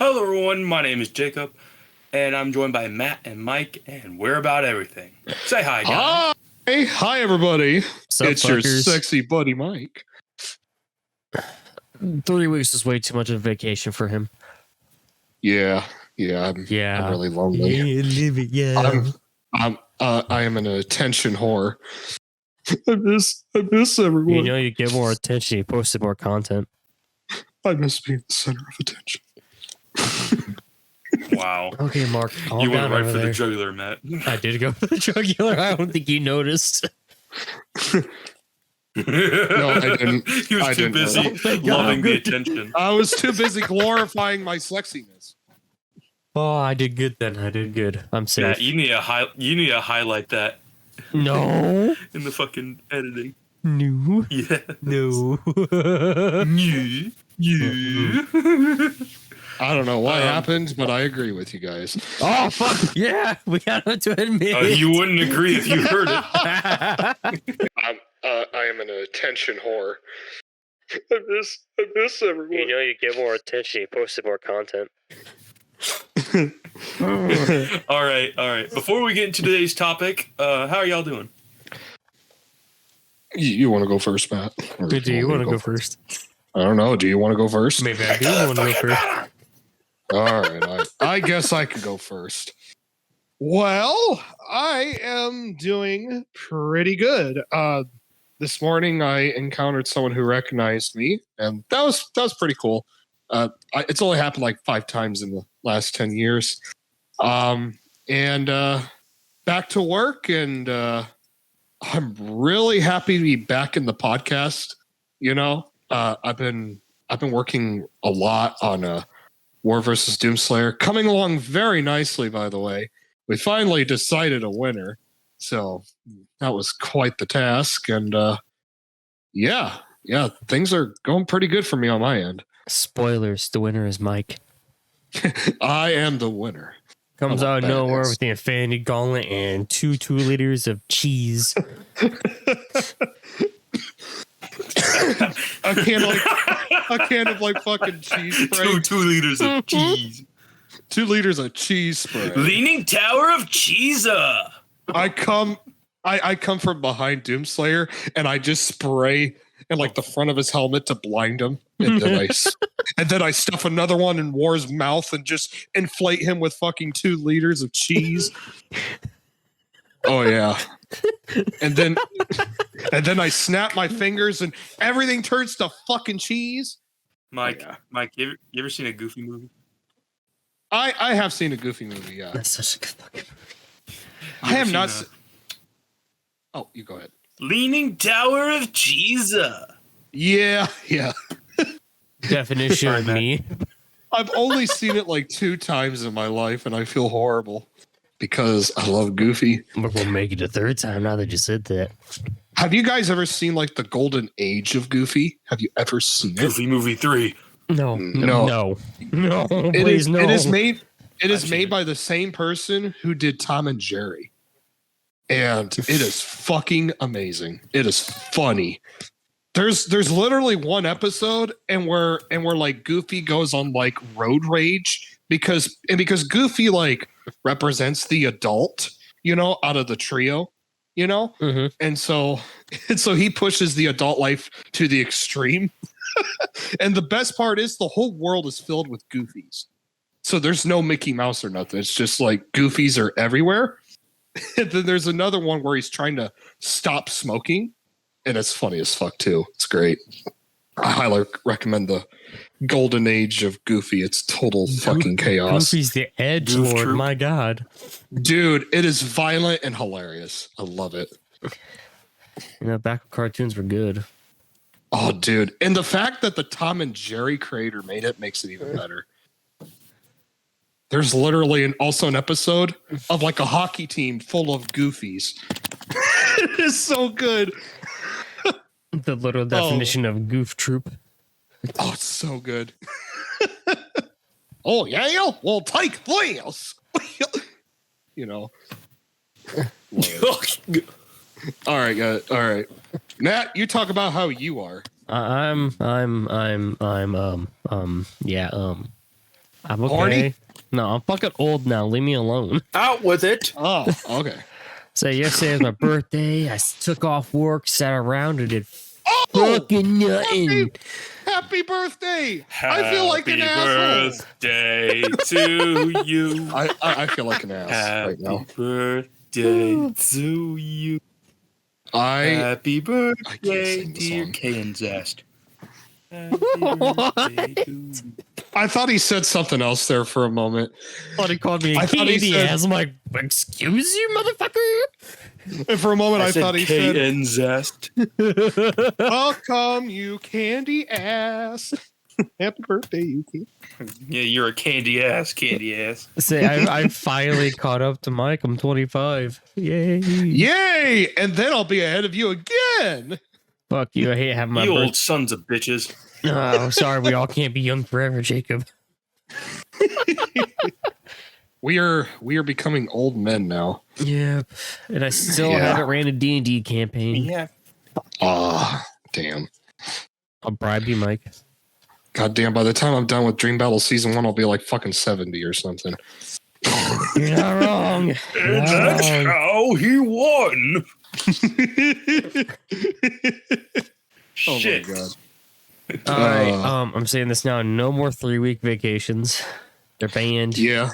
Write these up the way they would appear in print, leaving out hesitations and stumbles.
Hello everyone, my name is Jacob, and I'm joined by Matt and Mike, and we're about everything. Say hi, guys. Hi everybody. Sup, it's fuckers? your sexy buddy Mike. 3 weeks is way too much of a vacation for him. I'm really lonely. I am an attention whore. I miss everyone. You know, you get more attention, you posted more content. I miss being the center of attention. Wow. Okay, Mark, calm You went down right over for there. the jugular, Matt. I did go for the jugular. I don't think you noticed. No, I didn't. He was too busy loving the attention. I was too busy glorifying my sexiness. Oh, I did good then. I did good. I'm safe. Yeah, you need to highlight that No. in the fucking editing. No. Yeah. No. You. I don't know what happened, but I agree with you guys. Oh, fuck. Yeah, we got to admit. You wouldn't agree if you heard it. I am an attention whore. I miss everyone. You know, you get more attention, you posted more content. All right. Before we get into today's topic, how are y'all doing? You want to go first, Matt? Or Do you want to go first? I don't know. Do you want to go first? Maybe I do want to go first. All right. I guess I can go first. Well, I am doing pretty good. This morning I encountered someone who recognized me, and that was pretty cool. It's only happened like 5 times in the last 10 years. And back to work, and I'm really happy to be back in the podcast. You know, I've been working a lot on War vs. Doomslayer, coming along very nicely, by the way. We finally decided a winner, so that was quite the task. And yeah, things are going pretty good for me on my end. Spoilers, the winner is Mike. I am the winner. Comes out of nowhere with the Infinity Gauntlet and 2 liters of cheese. a can of like fucking cheese spray. 2 liters of cheese. 2 liters of cheese spray. Leaning Tower of Cheese. I come from behind Doomslayer, and I just spray in like the front of his helmet to blind him, and then I stuff another one in War's mouth and just inflate him with fucking 2 liters of cheese. Oh yeah. And then I snap my fingers and everything turns to fucking cheese. Mike, you ever seen a Goofy movie? I have seen a Goofy movie, yeah. That's such a good fucking movie. I have not. Oh, you go ahead. Leaning Tower of Cheese. Yeah. Definition of me. I've only seen it like 2 times in my life, and I feel horrible because I love Goofy. But we'll make it a 3rd time now that you said that. Have you guys ever seen like the golden age of Goofy? Have you ever seen it? Goofy Movie 3. No. It Please, no. is made by the same person who did Tom and Jerry. And it is fucking amazing. It is funny. There's literally one episode and where like Goofy goes on like road rage because Goofy like represents the adult, you know, out of the trio, you know? Mm-hmm. And so he pushes the adult life to the extreme. And the best part is the whole world is filled with Goofies. So there's no Mickey Mouse or nothing. It's just like Goofies are everywhere. And then there's another one where he's trying to stop smoking. And it's funny as fuck too. It's great. I highly recommend the golden age of Goofy. It's total fucking chaos. Goofy's the edge lord, my god. Dude, it is violent and hilarious. I love it. You know, back when cartoons were good. Oh, dude. And the fact that the Tom and Jerry creator made it makes it even better. There's literally also an episode of like a hockey team full of Goofies. It is so good. The literal definition of goof troop. Oh, it's so good. Oh, yeah? We'll take this. You know. All right, guys. All right. Matt, you talk about how you are. I'm okay. Horny? No, I'm fucking old now. Leave me alone. Out with it. Oh, okay. So yesterday was my birthday. I took off work, sat around, and did Oh, fucking nothing. happy birthday! I feel like an asshole. Birthday to you. I feel like an ass right Happy now. birthday to you. Happy birthday, sing the dear song. K and Zest. Happy birthday to you. I thought he said something else there for a moment. Thought he called me a I thought he candy said- ass. I'm like, excuse you, motherfucker. And for a moment, I I thought said he K said, and Zest. welcome, you candy ass. Happy birthday, you candy. Yeah, you're a candy ass. Say, I finally caught up to Mike. I'm 25. Yay. Yay! And then I'll be ahead of you again. Fuck you. I hate having my You birthday. old sons of bitches. Oh, sorry. We all can't be young forever, Jacob. We are becoming old men now. Yep. And I still Yeah. haven't ran a D&D campaign. Yeah. Ah, damn. I'll bribe you, Mike. God damn, by the time I'm done with Dream Battle Season 1, I'll be like fucking 70 or something. You're not wrong. You're And not that's wrong. how he won. Oh Shit. my god. All right. I'm saying this now. No more 3-week vacations. They're banned. Yeah.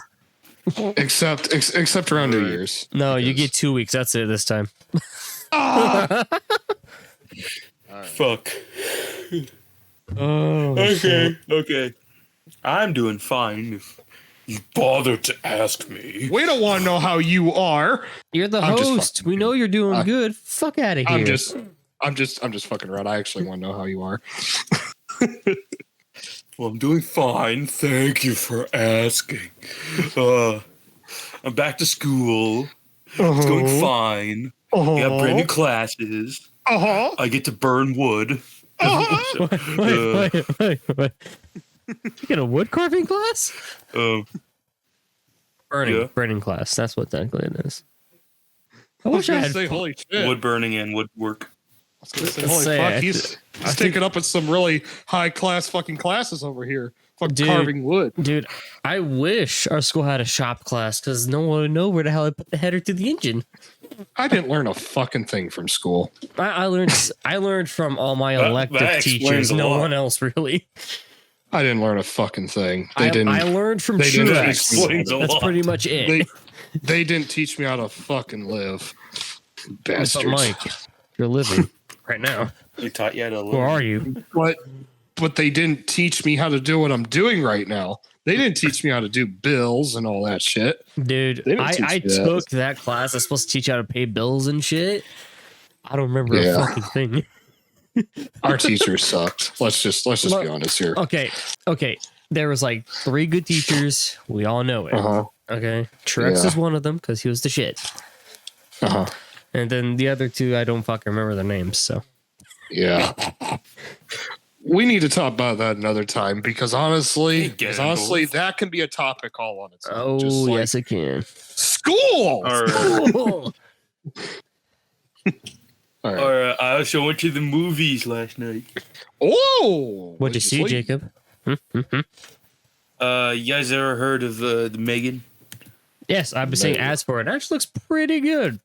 Except around New Year's. No, you Because- get 2 weeks. That's it this time. Ah! Fuck. Oh, shit. Okay. I'm doing fine if you bother to ask me. We don't want to know how you are. You're the I'm just host. fucking We know you're doing I- good. Fuck out of here. I'm just fucking around. I actually want to know how you are. Well, I'm doing fine. Thank you for asking. I'm back to school. It's going fine. We got brand new classes. Uh-huh. I get to burn wood. Wait. You get a wood carving class? Burning class. That's what technically it is. I I was wish I gonna had. say, holy shit. Wood burning and woodwork. I was gonna say, Let's holy say, fuck. I He's taking up with some really high class fucking classes over here. Fucking Dude. carving wood. Dude, I wish our school had a shop class because no one would know where the hell I put the header to the engine. I didn't learn a fucking thing from school. I learned from all my That elective explains teachers. a No lot. one else really. I didn't learn a fucking thing. I learned from they didn't Truex. teach me. Explains a That's lot. pretty much it. They didn't teach me how to fucking live. But Bastards. Mike, you're living right now. They taught you how to live. Who are you? But they didn't teach me how to do what I'm doing right now. They didn't teach me how to do bills and all that shit. Dude, They didn't I teach me that. took that class. That's supposed to teach you how to pay bills and shit. I don't remember a Yeah. fucking thing. Our teachers sucked. Let's just be honest here. Okay. There was like 3 good teachers. We all know it. Uh-huh. Okay. Truex Yeah. is one of them because he was the shit. Uh-huh. And then the other 2, I don't fucking remember their names. So Yeah. We need to talk about that another time because honestly, that can be a topic all on its own. oh like, yes, it can. School. Or, Oh. All right. or I also went to the movies last night. Oh, What'd you see, sleep? Jacob? You guys ever heard of the Megan? Yes, I've been seeing ads for it. It actually looks pretty good.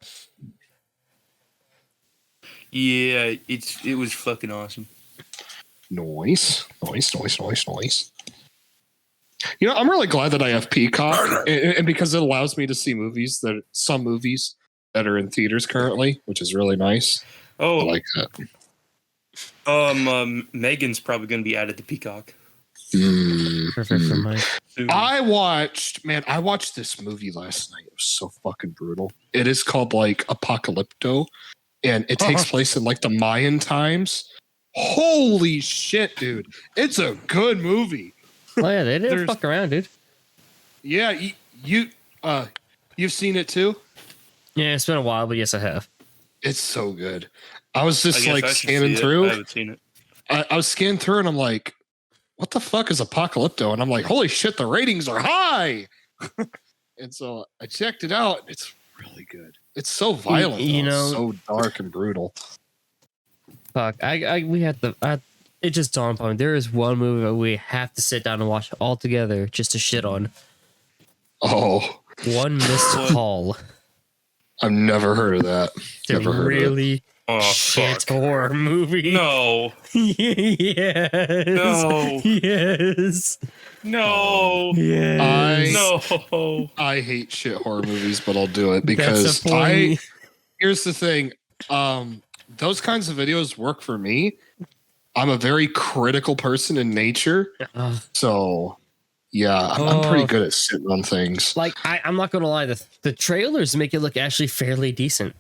Yeah, it was fucking awesome. Noise. You know, I'm really glad that I have Peacock, and because it allows me to see some movies that are in theaters currently, which is really nice. I Oh, like that. Megan's probably going to be added to Peacock. Perfect for Mike. soon. I watched this movie last night. It was so fucking brutal. It is called like Apocalypto, and it takes place in like the Mayan times. Holy shit, dude! It's a good movie. Oh yeah, they didn't There's- fuck around, dude. Yeah, you've seen it too. Yeah, it's been a while, but yes, I have. It's so good. I was I just guess like I should scanning see it. through. I haven't seen it. I was scanning through, and I'm like, "What the fuck is Apocalypto?" And I'm like, "Holy shit, the ratings are high!" And so I checked it out. It's really good. It's so violent, You though. know- so dark and brutal. Fuck, we had the it just dawned upon me. There is one movie that we have to sit down and watch all together just to shit on. Oh, One Missed Call. I've never heard of that. It's a Never heard of it. really shit horror movie. No. Yes. No. Yes. No. Yes. No. I hate shit horror movies, but I'll do it That's because the point. here's the thing. Those kinds of videos work for me. I'm a very critical person in nature. So yeah, I'm pretty good at sitting on things. Like I'm not gonna lie, the trailers make it look actually fairly decent.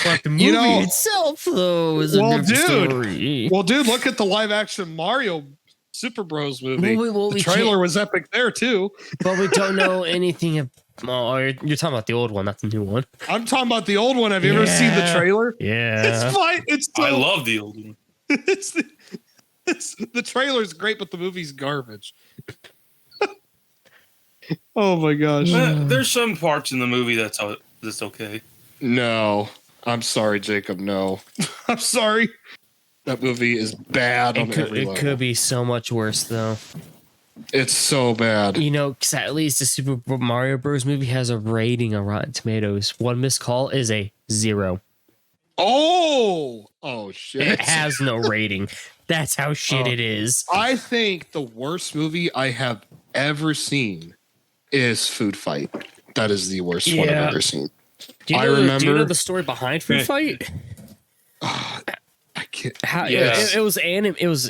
But the movie itself, though, is a different story. Well, dude, look at the live action Mario Super Bros movie. The trailer was epic there too. But we don't know anything of. Oh, you're talking about the old one, not the new one. I'm talking about the old one. Have you ever seen the trailer? Yeah, it's fine. I love the old one. The trailer's great, but the movie's garbage. Oh my gosh! There's some parts in the movie that's okay. No, I'm sorry, Jacob. No, I'm sorry. That movie is bad on every level. It could be so much worse, though. It's so bad. You know, because at least the Super Mario Bros. Movie has a rating on Rotten Tomatoes. One Missed Call is a 0. Oh shit! It has no rating. That's how shit it is. I think the worst movie I have ever seen is Food Fight. That is the worst one I've ever seen. Do you know the story behind Food Fight? I can't. It was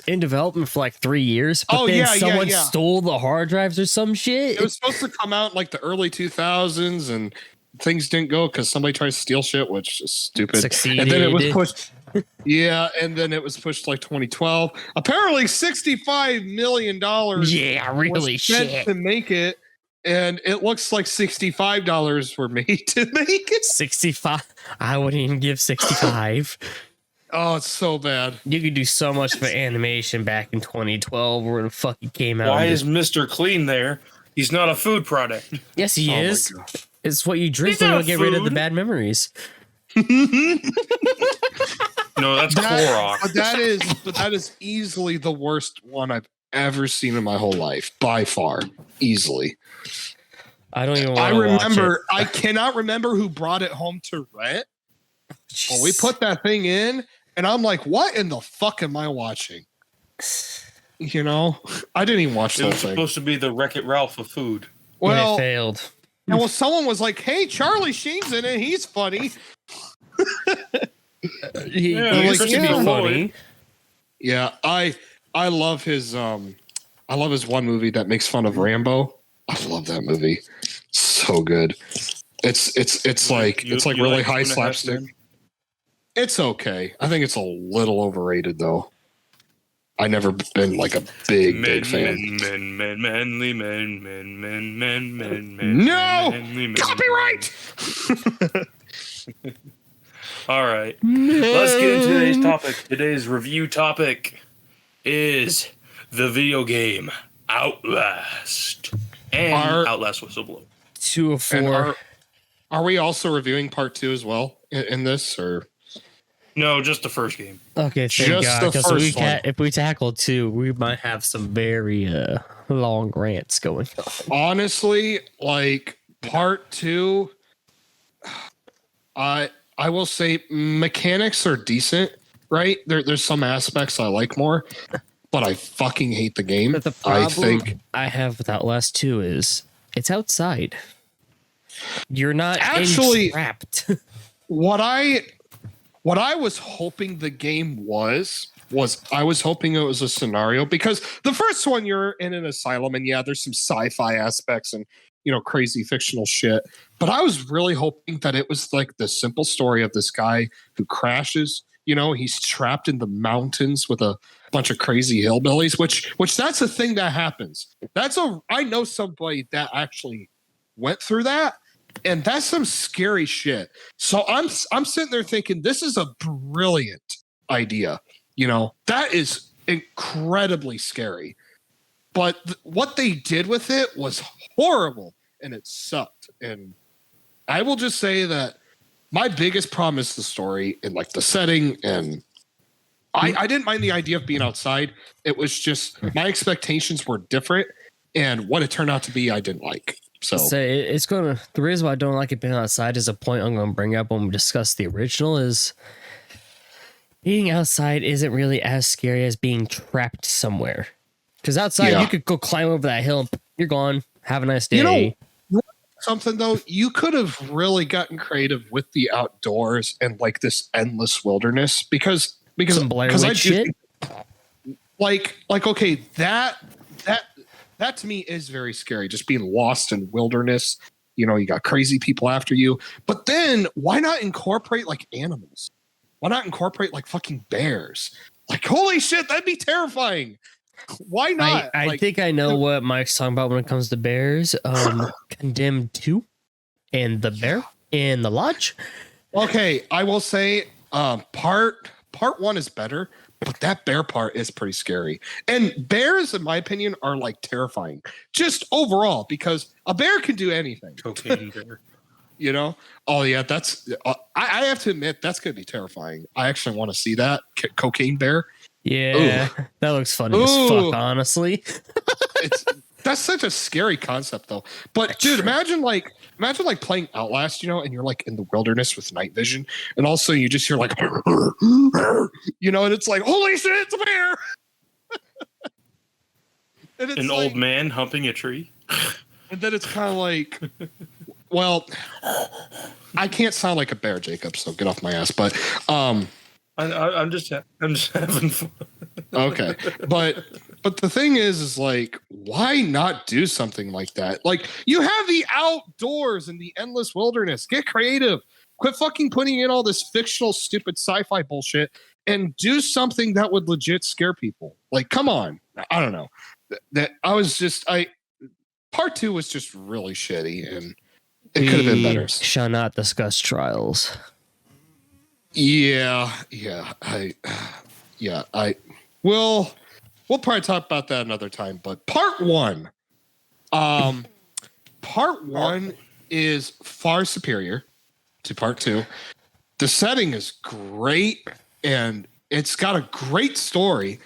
in development for like 3 years, but someone stole the hard drives or some shit. It was supposed to come out in like the early 2000s, and things didn't go because somebody tried to steal shit, which is stupid. Succeeded. And then it was pushed. And then it was pushed to like 2012. Apparently, $65 million. Yeah, really was spent shit to make it. And it looks like $65 were made to make it. 65. I wouldn't even give 65. Oh, it's so bad. You could do so much for animation back in 2012 where the fuck it came out. Why is Mr. Clean there? He's not a food product. Yes, he is. It's what you drink when you get rid of the bad memories. No, that's Clorox. But that is easily the worst one I've ever seen in my whole life, by far, easily. I don't even want to watch it. I cannot remember who brought it home to rent. Well, we put that thing in, and I'm like, what in the fuck am I watching? You know, I didn't even watch the whole thing. It was supposed to be the Wreck-It Ralph of food. Well, it failed. And well, someone was like, hey, Charlie Sheen's in it. He's funny. He was to be funny. Yeah, I love his one movie that makes fun of Rambo. I love that movie. So good. It's like really high slapstick. It's okay. I think it's a little overrated though. I never been like a big fan. No copyright. All right, let's get into today's topic. Today's review topic is the video game Outlast and Outlast Whistleblower. 2 of 4. Are we also reviewing part 2 as well in this, or no? Just the first game. Okay, thank God, because if we tackle 2, we might have some very long rants going on. Honestly, like part 2, I will say mechanics are decent, right? There's some aspects I like more, but I fucking hate the game. But the problem I have with Outlast 2 is it's outside. You're not actually trapped. What I was hoping the game was I was hoping it was a scenario, because the first one you're in an asylum and there's some sci-fi aspects and crazy fictional shit. But I was really hoping that it was like the simple story of this guy who crashes. He's trapped in the mountains with a bunch of crazy hillbillies, which that's a thing that happens. I know somebody that actually went through that, and that's some scary shit. So I'm sitting there thinking, this is a brilliant idea. That is incredibly scary. But what they did with it was horrible, and it sucked. And I will just say that my biggest problem is the story and like the setting, and I didn't mind the idea of being outside. It was just my expectations were different, and what it turned out to be, I didn't like. So it's gonna. The reason why I don't like it being outside is a point I'm going to bring up when we discuss the original. Is being outside isn't really as scary as being trapped somewhere. Because outside you could go climb over that hill and you're gone. Have a nice day. You know something though, you could have really gotten creative with the outdoors and like this endless wilderness because some Blair Witch shit. Like okay, that to me is very scary. Just being lost in wilderness. You know, you got crazy people after you. But then why not incorporate like animals? Why not incorporate like fucking bears? Like holy shit, that'd be terrifying. Why not? I think I know what Mike's talking about when it comes to bears. Condemned 2 and the bear in the lodge. Okay, I will say part 1 is better, but that bear part is pretty scary. And bears, in my opinion, are like terrifying. Just overall, because a bear can do anything. Cocaine bear. You know? Oh yeah, that's I have to admit that's gonna be terrifying. I actually want to see that cocaine bear. Yeah, ooh. That looks funny as fuck, honestly. That's such a scary concept though. But dude, imagine playing Outlast, you know, and you're like in the wilderness with night vision, and also you just hear like you know, and it's like, holy shit, it's a bear. And it's an old man humping a tree. And then it's kind of like, well, I can't sound like a bear, Jacob, so get off my ass. But I'm just having fun. Okay, but the thing is like, why not do something like that? Like, you have the outdoors and the endless wilderness. Get creative. Quit fucking putting in all this fictional, stupid sci-fi bullshit, and do something that would legit scare people. Like, come on. I don't know. Part 2 was just really shitty, and it could have been better. Shall not discuss trials. Yeah. We'll probably talk about that another time. But part 1 is far superior to part 2. The setting is great, and it's got a great story.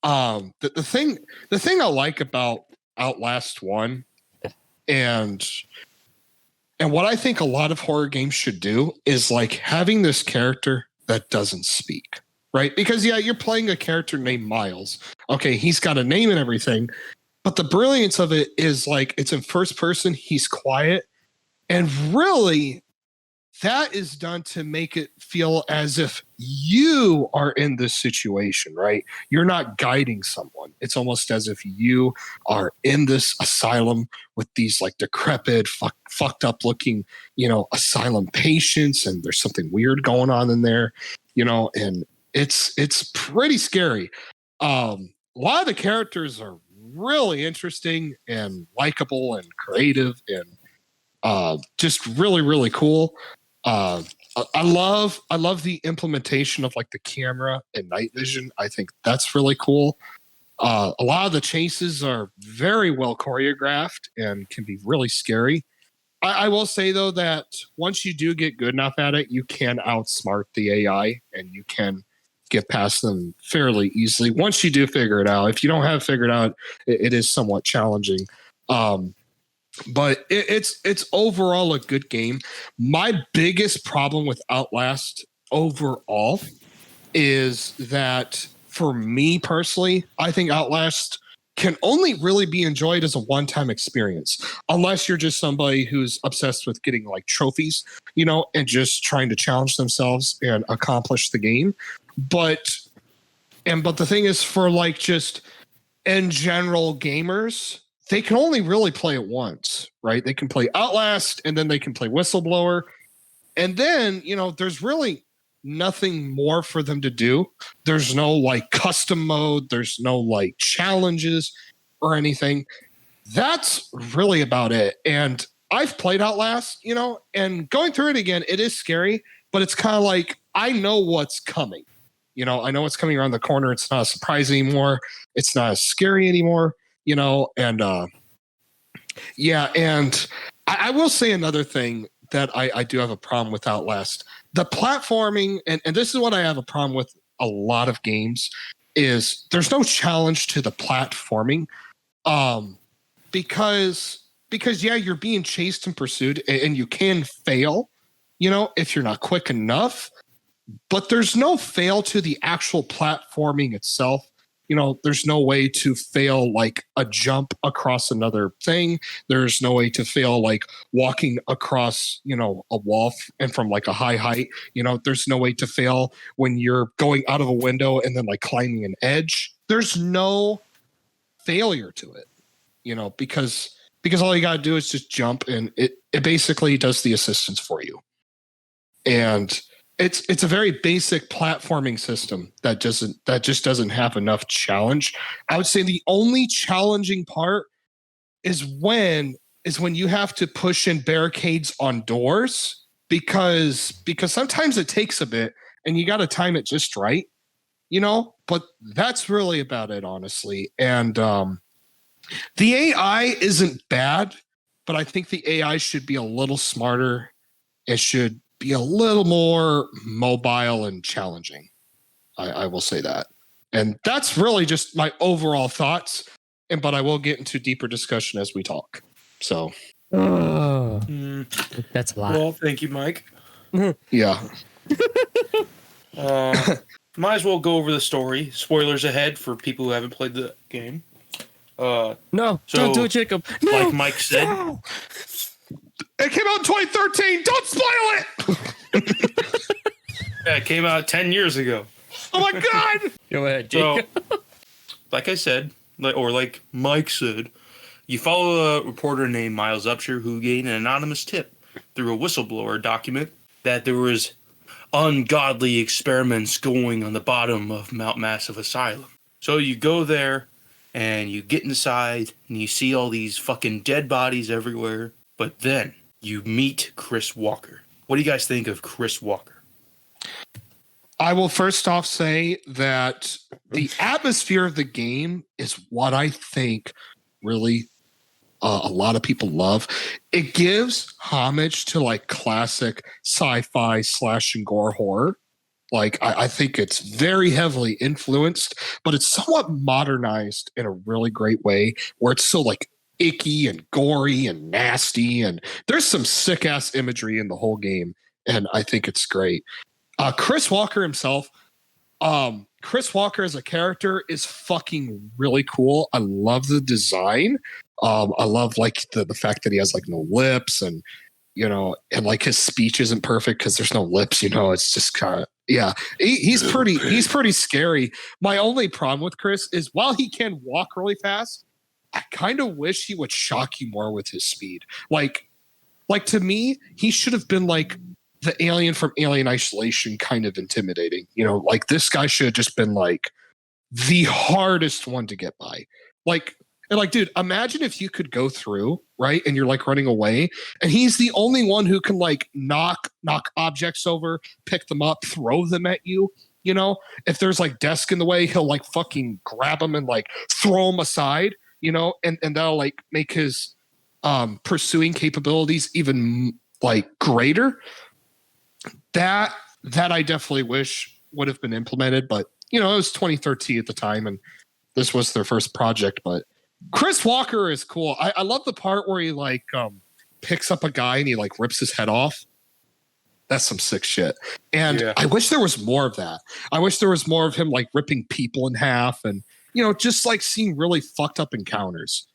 The thing I like about Outlast 1 and what I think a lot of horror games should do is like having this character that doesn't speak, right? Because you're playing a character named Miles. Okay, he's got a name and everything, but the brilliance of it is like it's in first person, he's quiet, and really that is done to make it feel as if you are in this situation, right? You're not guiding someone. It's almost as if you are in this asylum with these like decrepit, fucked up looking, you know, asylum patients, and there's something weird going on in there, you know, and it's pretty scary. A lot of the characters are really interesting and likable and creative and just really, really cool. I love the implementation of like the camera and night vision. I think that's really cool. A lot of the chases are very well choreographed and can be really scary. I will say though that once you do get good enough at it, you can outsmart the AI and you can get past them fairly easily. Once you do figure it out, if you don't have it figured out, it is somewhat challenging. But it's overall a good game. My biggest problem with Outlast overall is that for me personally, I think Outlast can only really be enjoyed as a one-time experience, unless you're just somebody who's obsessed with getting like trophies, you know, and just trying to challenge themselves and accomplish the game. But the thing is, for like just in general gamers, they can only really play it once, right? They can play Outlast and then they can play Whistleblower. And then, you know, there's really nothing more for them to do. There's no like custom mode. There's no like challenges or anything. That's really about it. And I've played Outlast, you know, and going through it again, it is scary, but it's kind of like, I know what's coming. You know, I know what's coming around the corner. It's not a surprise anymore. It's not as scary anymore. You know, and and I will say another thing that I do have a problem with Outlast. The platforming, and this is what I have a problem with a lot of games is there's no challenge to the platforming, because yeah, you're being chased and pursued, and you can fail, if you're not quick enough. But there's no fail to the actual platforming itself. There's no way to fail like a jump across another thing. There's no way to fail like walking across, a wall and from like a high height. There's no way to fail when you're going out of a window and then like climbing an edge. There's no failure to it, because all you got to do is just jump, and it basically does the assistance for you. And it's a very basic platforming system that just doesn't have enough challenge. I would say the only challenging part is when you have to push in barricades on doors, because sometimes it takes a bit and you got to time it just right, but that's really about it, honestly. And the AI isn't bad, but I think the AI should be a little smarter. It should be a little more mobile and challenging. I will say that. And that's really just my overall thoughts. But I will get into deeper discussion as we talk. So. That's a lot. Well, thank you, Mike. Yeah. Might as well go over the story. Spoilers ahead for people who haven't played the game. No, don't do it, Jacob. No, like Mike said. No. It came out in 2013. Don't spoil it. Yeah, it came out 10 years ago. Oh my God. Go ahead, Jacob. So, like I said, like Mike said, you follow a reporter named Miles Upshur who gained an anonymous tip through a whistleblower document that there was ungodly experiments going on the bottom of Mount Massive Asylum. So you go there and you get inside and you see all these fucking dead bodies everywhere. But then you meet Chris Walker. What do you guys think of Chris Walker? I will first off say that the atmosphere of the game is what I think really a lot of people love. It gives homage to like classic sci-fi slash and gore horror. Like I think it's very heavily influenced, but it's somewhat modernized in a really great way where it's so like icky and gory and nasty, and there's some sick ass imagery in the whole game, and I think it's great. Chris Walker himself, Chris Walker as a character is fucking really cool. I love the design. I love like the fact that he has like no lips, and and like his speech isn't perfect because there's no lips. It's just kind of he's pretty scary. My only problem with Chris is while he can walk really fast, I kind of wish he would shock you more with his speed. Like to me, he should have been like the alien from Alien Isolation, kind of intimidating. Like this guy should have just been like the hardest one to get by. Dude, imagine if you could go through, right? And you're like running away, and he's the only one who can like knock objects over, pick them up, throw them at you. If there's like desk in the way, he'll like fucking grab them and like throw them aside. And that'll like make his pursuing capabilities even like greater. That I definitely wish would have been implemented, but it was 2013 at the time, and this was their first project. But Chris Walker is cool. I love the part where he like picks up a guy and he like rips his head off. That's some sick shit. And I wish there was more of that. I wish there was more of him like ripping people in half and just like seeing really fucked up encounters.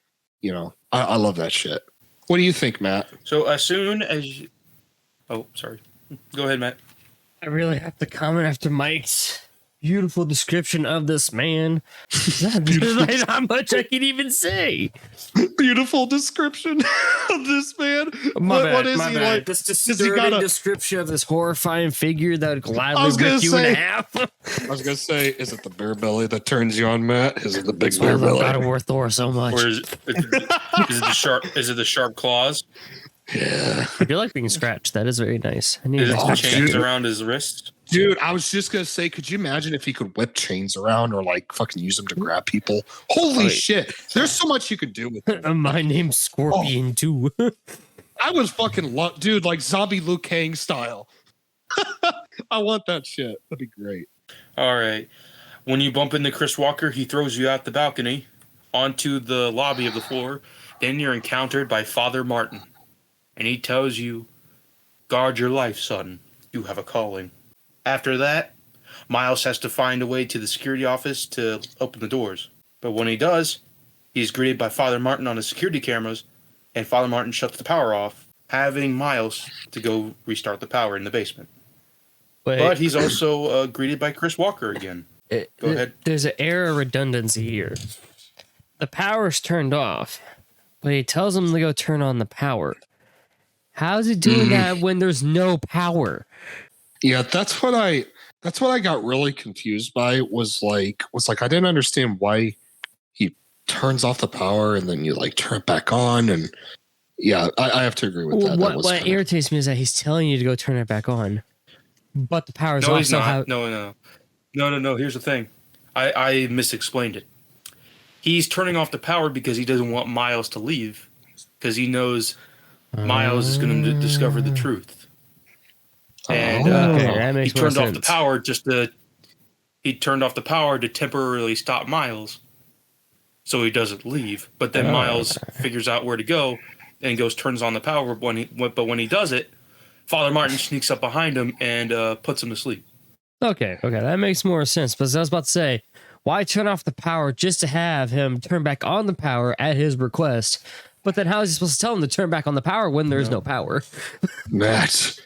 I love that shit. What do you think, Matt? So as soon as you... Oh, sorry. Go ahead, Matt. I really have to comment after Mike's beautiful description of this man. There's not much I can even say. Beautiful description of this man. What is he like? This disturbing description of this horrifying figure that would gladly rip you in half. I was gonna say, is it the bear belly that turns you on, Matt? Is it the big bear belly? God of War Thor so much. Or is it the sharp claws? Yeah. I do like being scratched. That is very nice. I need chains around his wrist. Dude, I was just gonna say, could you imagine if he could whip chains around or like fucking use them to grab people? Holy shit! There's so much you could do with it. My name's Scorpion too. I was fucking dude, like zombie Liu Kang style. I want that shit. That'd be great. All right. When you bump into Chris Walker, he throws you out the balcony onto the lobby of the floor. Then you're encountered by Father Martin. And he tells you, guard your life, son. You have a calling. After that, Miles has to find a way to the security office to open the doors. But when he does, he's greeted by Father Martin on the security cameras, and Father Martin shuts the power off, having Miles to go restart the power in the basement. But he's also greeted by Chris Walker again. Go ahead. There's an error of redundancy here. The power's turned off, but he tells him to go turn on the power. How's he doing that when there's no power? Yeah, that's what I got really confused by. Was like I didn't understand why he turns off the power and then you like turn it back on. And yeah, I have to agree with that. What irritates me is that he's telling you to go turn it back on, but the power's off. He's not. No. Here's the thing. I misexplained it. He's turning off the power because he doesn't want Miles to leave, because he knows Miles is going to discover the truth. And that he turned off the power to temporarily stop Miles, so he doesn't leave. But then Miles figures out where to go and turns on the power. But when he does it, Father Martin sneaks up behind him and puts him to sleep. Okay, that makes more sense. But as I was about to say, why turn off the power just to have him turn back on the power at his request? But then how is he supposed to tell him to turn back on the power when there's no power? Matt,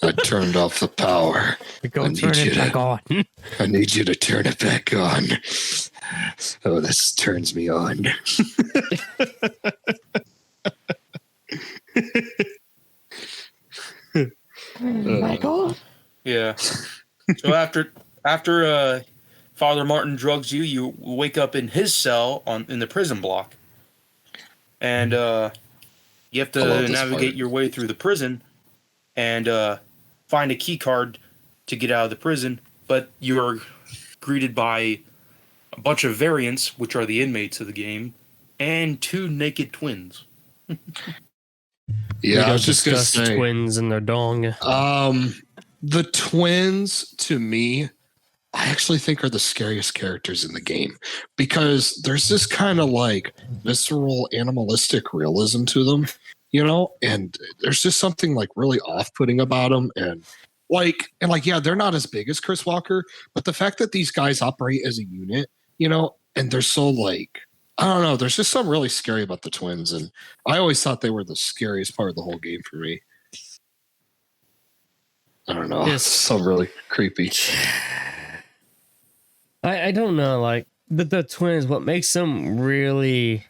I turned off the power. Turn it back on. I need you to turn it back on. Oh, this turns me on. Michael? Yeah. So after Father Martin drugs you, you wake up in his cell in the prison block, and you have to navigate your way through the prison and find a key card to get out of the prison. But you're greeted by a bunch of variants, which are the inmates of the game, and 2 naked twins. Yeah, I was just gonna say twins and their dong. The twins, to me, I actually think are the scariest characters in the game, because there's this kind of like visceral animalistic realism to them, and there's just something like really off-putting about them. And yeah, they're not as big as Chris Walker, but the fact that these guys operate as a unit, and they're so like, I don't know, there's just something really scary about the twins. And I always thought they were the scariest part of the whole game for me. I don't know. It's so really creepy. I don't know, like the twins, what makes them really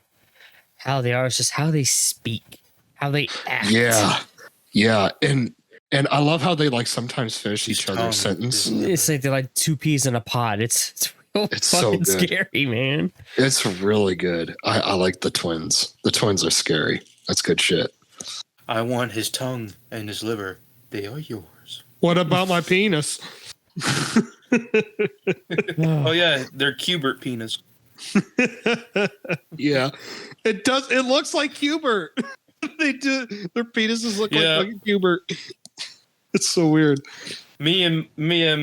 how they are is just how they speak, how they act. Yeah. And I love how they like sometimes finish each other's sentence. It's like they're like 2 peas in a pod. It's fucking so scary, man. It's really good. I like the twins. The twins are scary. That's good shit. I want his tongue and his liver. They are yours. What about my penis? Oh yeah, they're Cubert penis. Yeah, it does. It looks like Cubert. They do. Their penises look like fucking Cubert. It's so weird. Me and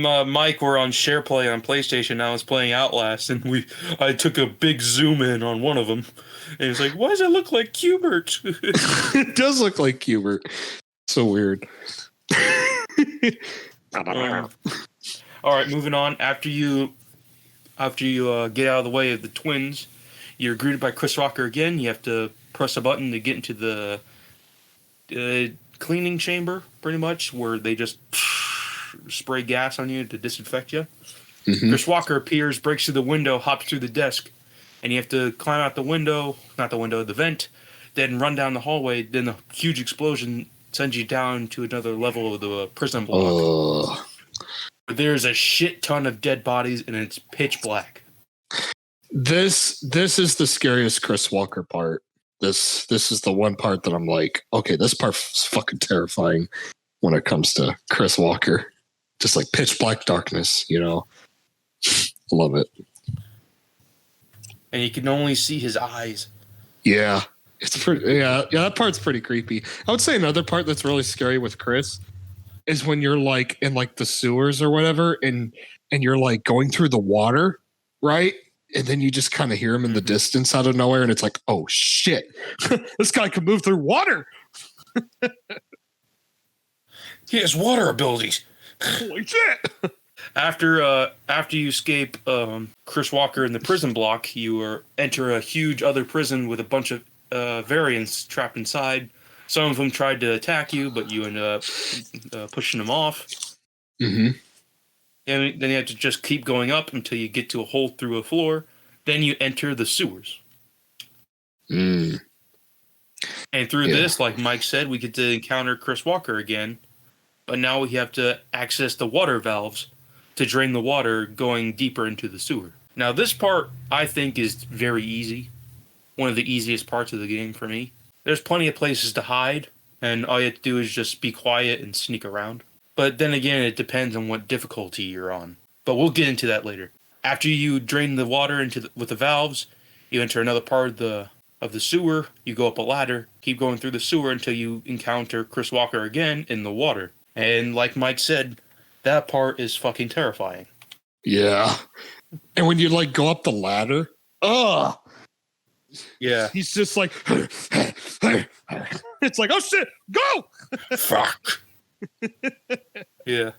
Mike were on SharePlay on PlayStation. I was playing Outlast, and I took a big zoom in on one of them, and it's like, why does it look like Cubert? It does look like Cubert. So weird. All right, moving on. After you get out of the way of the twins, you're greeted by Chris Walker again. You have to press a button to get into the cleaning chamber, pretty much, where they just spray gas on you to disinfect you. Mm-hmm. Chris Walker appears, breaks through the window, hops through the desk, and you have to climb out the vent, then run down the hallway. Then the huge explosion sends you down to another level of the prison block. There's a shit ton of dead bodies, and it's pitch black. This is the scariest Chris Walker part. This is the one part that I'm like, okay, this part's fucking terrifying when it comes to Chris Walker. Just like pitch black darkness, Love it. And you can only see his eyes. Yeah. It's pretty. Yeah, that part's pretty creepy. I would say another part that's really scary with Chris is when you're like in like the sewers or whatever, and and you're like going through the water, right? And then you just kind of hear him in the distance out of nowhere, and it's like, oh shit, this guy can move through water. He has water abilities. Holy shit! After you escape Chris Walker in the prison block, you enter a huge other prison with a bunch of variants trapped inside. Some of them tried to attack you, but you end up pushing them off. Mm-hmm. And then you have to just keep going up until you get to a hole through a floor. Then you enter the sewers. Mm. And through this, like Mike said, we get to encounter Chris Walker again. But now we have to access the water valves to drain the water going deeper into the sewer. Now this part, I think, is very easy. One of the easiest parts of the game for me. There's plenty of places to hide, and all you have to do is just be quiet and sneak around. But then again, it depends on what difficulty you're on. But we'll get into that later. After you drain the water with the valves, you enter another part of the sewer. You go up a ladder, keep going through the sewer until you encounter Chris Walker again in the water. And like Mike said, that part is fucking terrifying. Yeah. And when you like go up the ladder, yeah, he's just like, it's like, oh shit, go! Fuck. Yeah.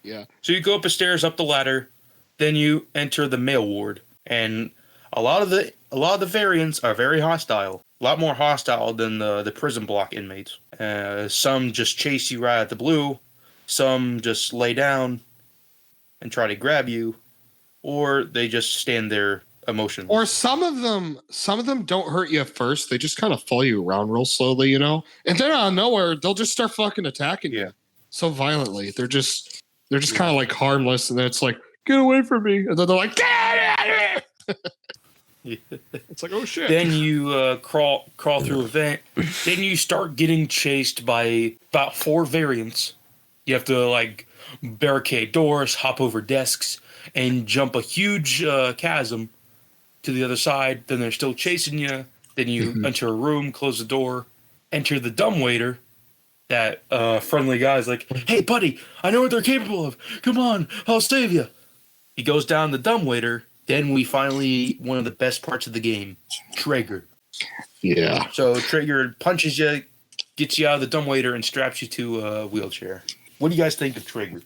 Yeah. So you go up the stairs, up the ladder, then you enter the male ward, and a lot of the variants are very hostile. A lot more hostile than the prison block inmates. Some just chase you right at the blue. Some just lay down and try to grab you, or they just stand there emotionless. Or some of them don't hurt you at first. They just kind of follow you around real slowly, and then out of nowhere they'll just start fucking attacking you so violently. They're just kind of like harmless, and then it's like, get away from me, and then they're like, get out of here. It's like, oh shit. Then you crawl through a vent. Then you start getting chased by about 4 variants. You have to like barricade doors, hop over desks, and jump a huge chasm to the other side. Then they're still chasing you. Then you enter a room, close the door, enter the dumbwaiter. That friendly guy's like, hey buddy, I know what they're capable of. Come on, I'll save you. He goes down the dumbwaiter. Then we finally, one of the best parts of the game, Traeger. Yeah. So Traeger punches you, gets you out of the dumbwaiter, and straps you to a wheelchair. What do you guys think of Traeger?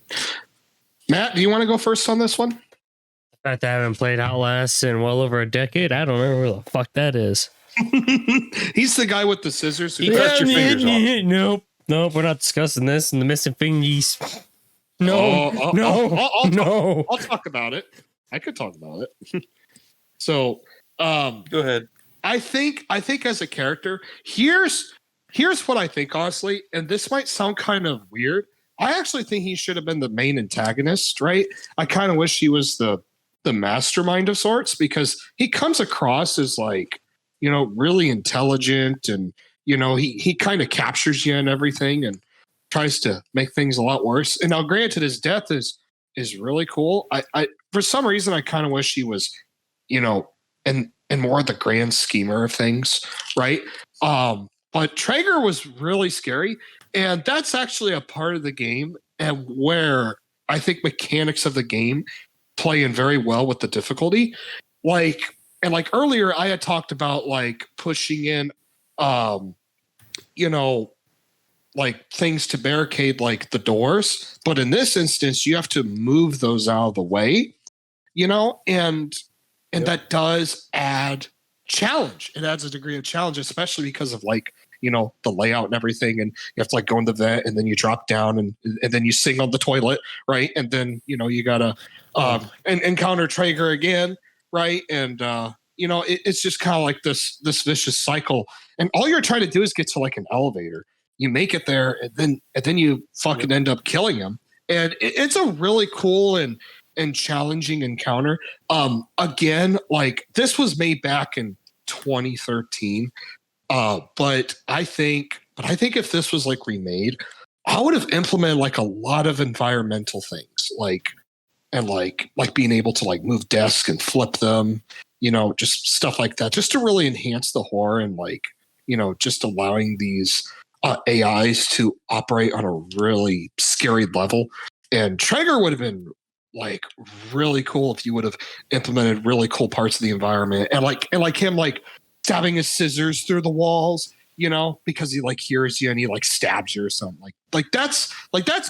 Matt, do you want to go first on this one? The fact that I haven't played Outlast in well over a decade, I don't know who the fuck that is. He's the guy with the scissors who cuts your fingers off. Nope, we're not discussing this and the missing fingies. I'll talk about it. I could talk about it. So, go ahead. I think as a character, here's what I think, honestly, and this might sound kind of weird. I actually think he should have been the main antagonist, right? I kind of wish he was the mastermind of sorts, because he comes across as like, really intelligent, and he kind of captures you and everything and tries to make things a lot worse. And now granted, his death is really cool. I for some reason I kind of wish he was, in more of the grand schemer of things, right? But Traeger was really scary, and that's actually a part of the game and where I think mechanics of the game play in very well with the difficulty. Like earlier I had talked about like pushing in like things to barricade like the doors, but in this instance you have to move those out of the way, and that does add challenge. It adds a degree of challenge, especially because of like, the layout and everything, and you have to like go in the vent, and then you drop down, and then you sing on the toilet, right? And then you gotta and encounter Traeger again, right? And it's just kind of like this vicious cycle, and all you're trying to do is get to like an elevator. You make it there, and then you fucking end up killing him, and it's a really cool and challenging encounter. Again, like this was made back in 2013. But I think if this was like remade, I would have implemented like a lot of environmental things, like being able to like move desks and flip them, just stuff like that, just to really enhance the horror, and like, just allowing these AIs to operate on a really scary level. And Traeger would have been like really cool if you would have implemented really cool parts of the environment, and like him like stabbing his scissors through the walls, because he like hears you and he like stabs you or something. Like that's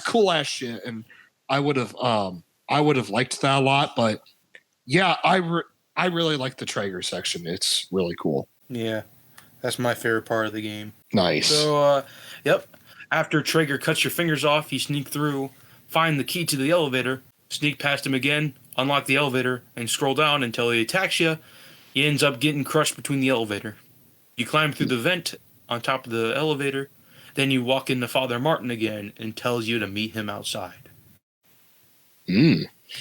cool ass shit, and I would have liked that a lot. But yeah, I really like the Traeger section. It's really cool. Yeah, that's my favorite part of the game. Nice. So, yep. After Traeger cuts your fingers off, you sneak through, find the key to the elevator, sneak past him again, unlock the elevator, and scroll down until he attacks you. He ends up getting crushed between the elevator. You climb through the vent on top of the elevator, then you walk into Father Martin again and tells you to meet him outside.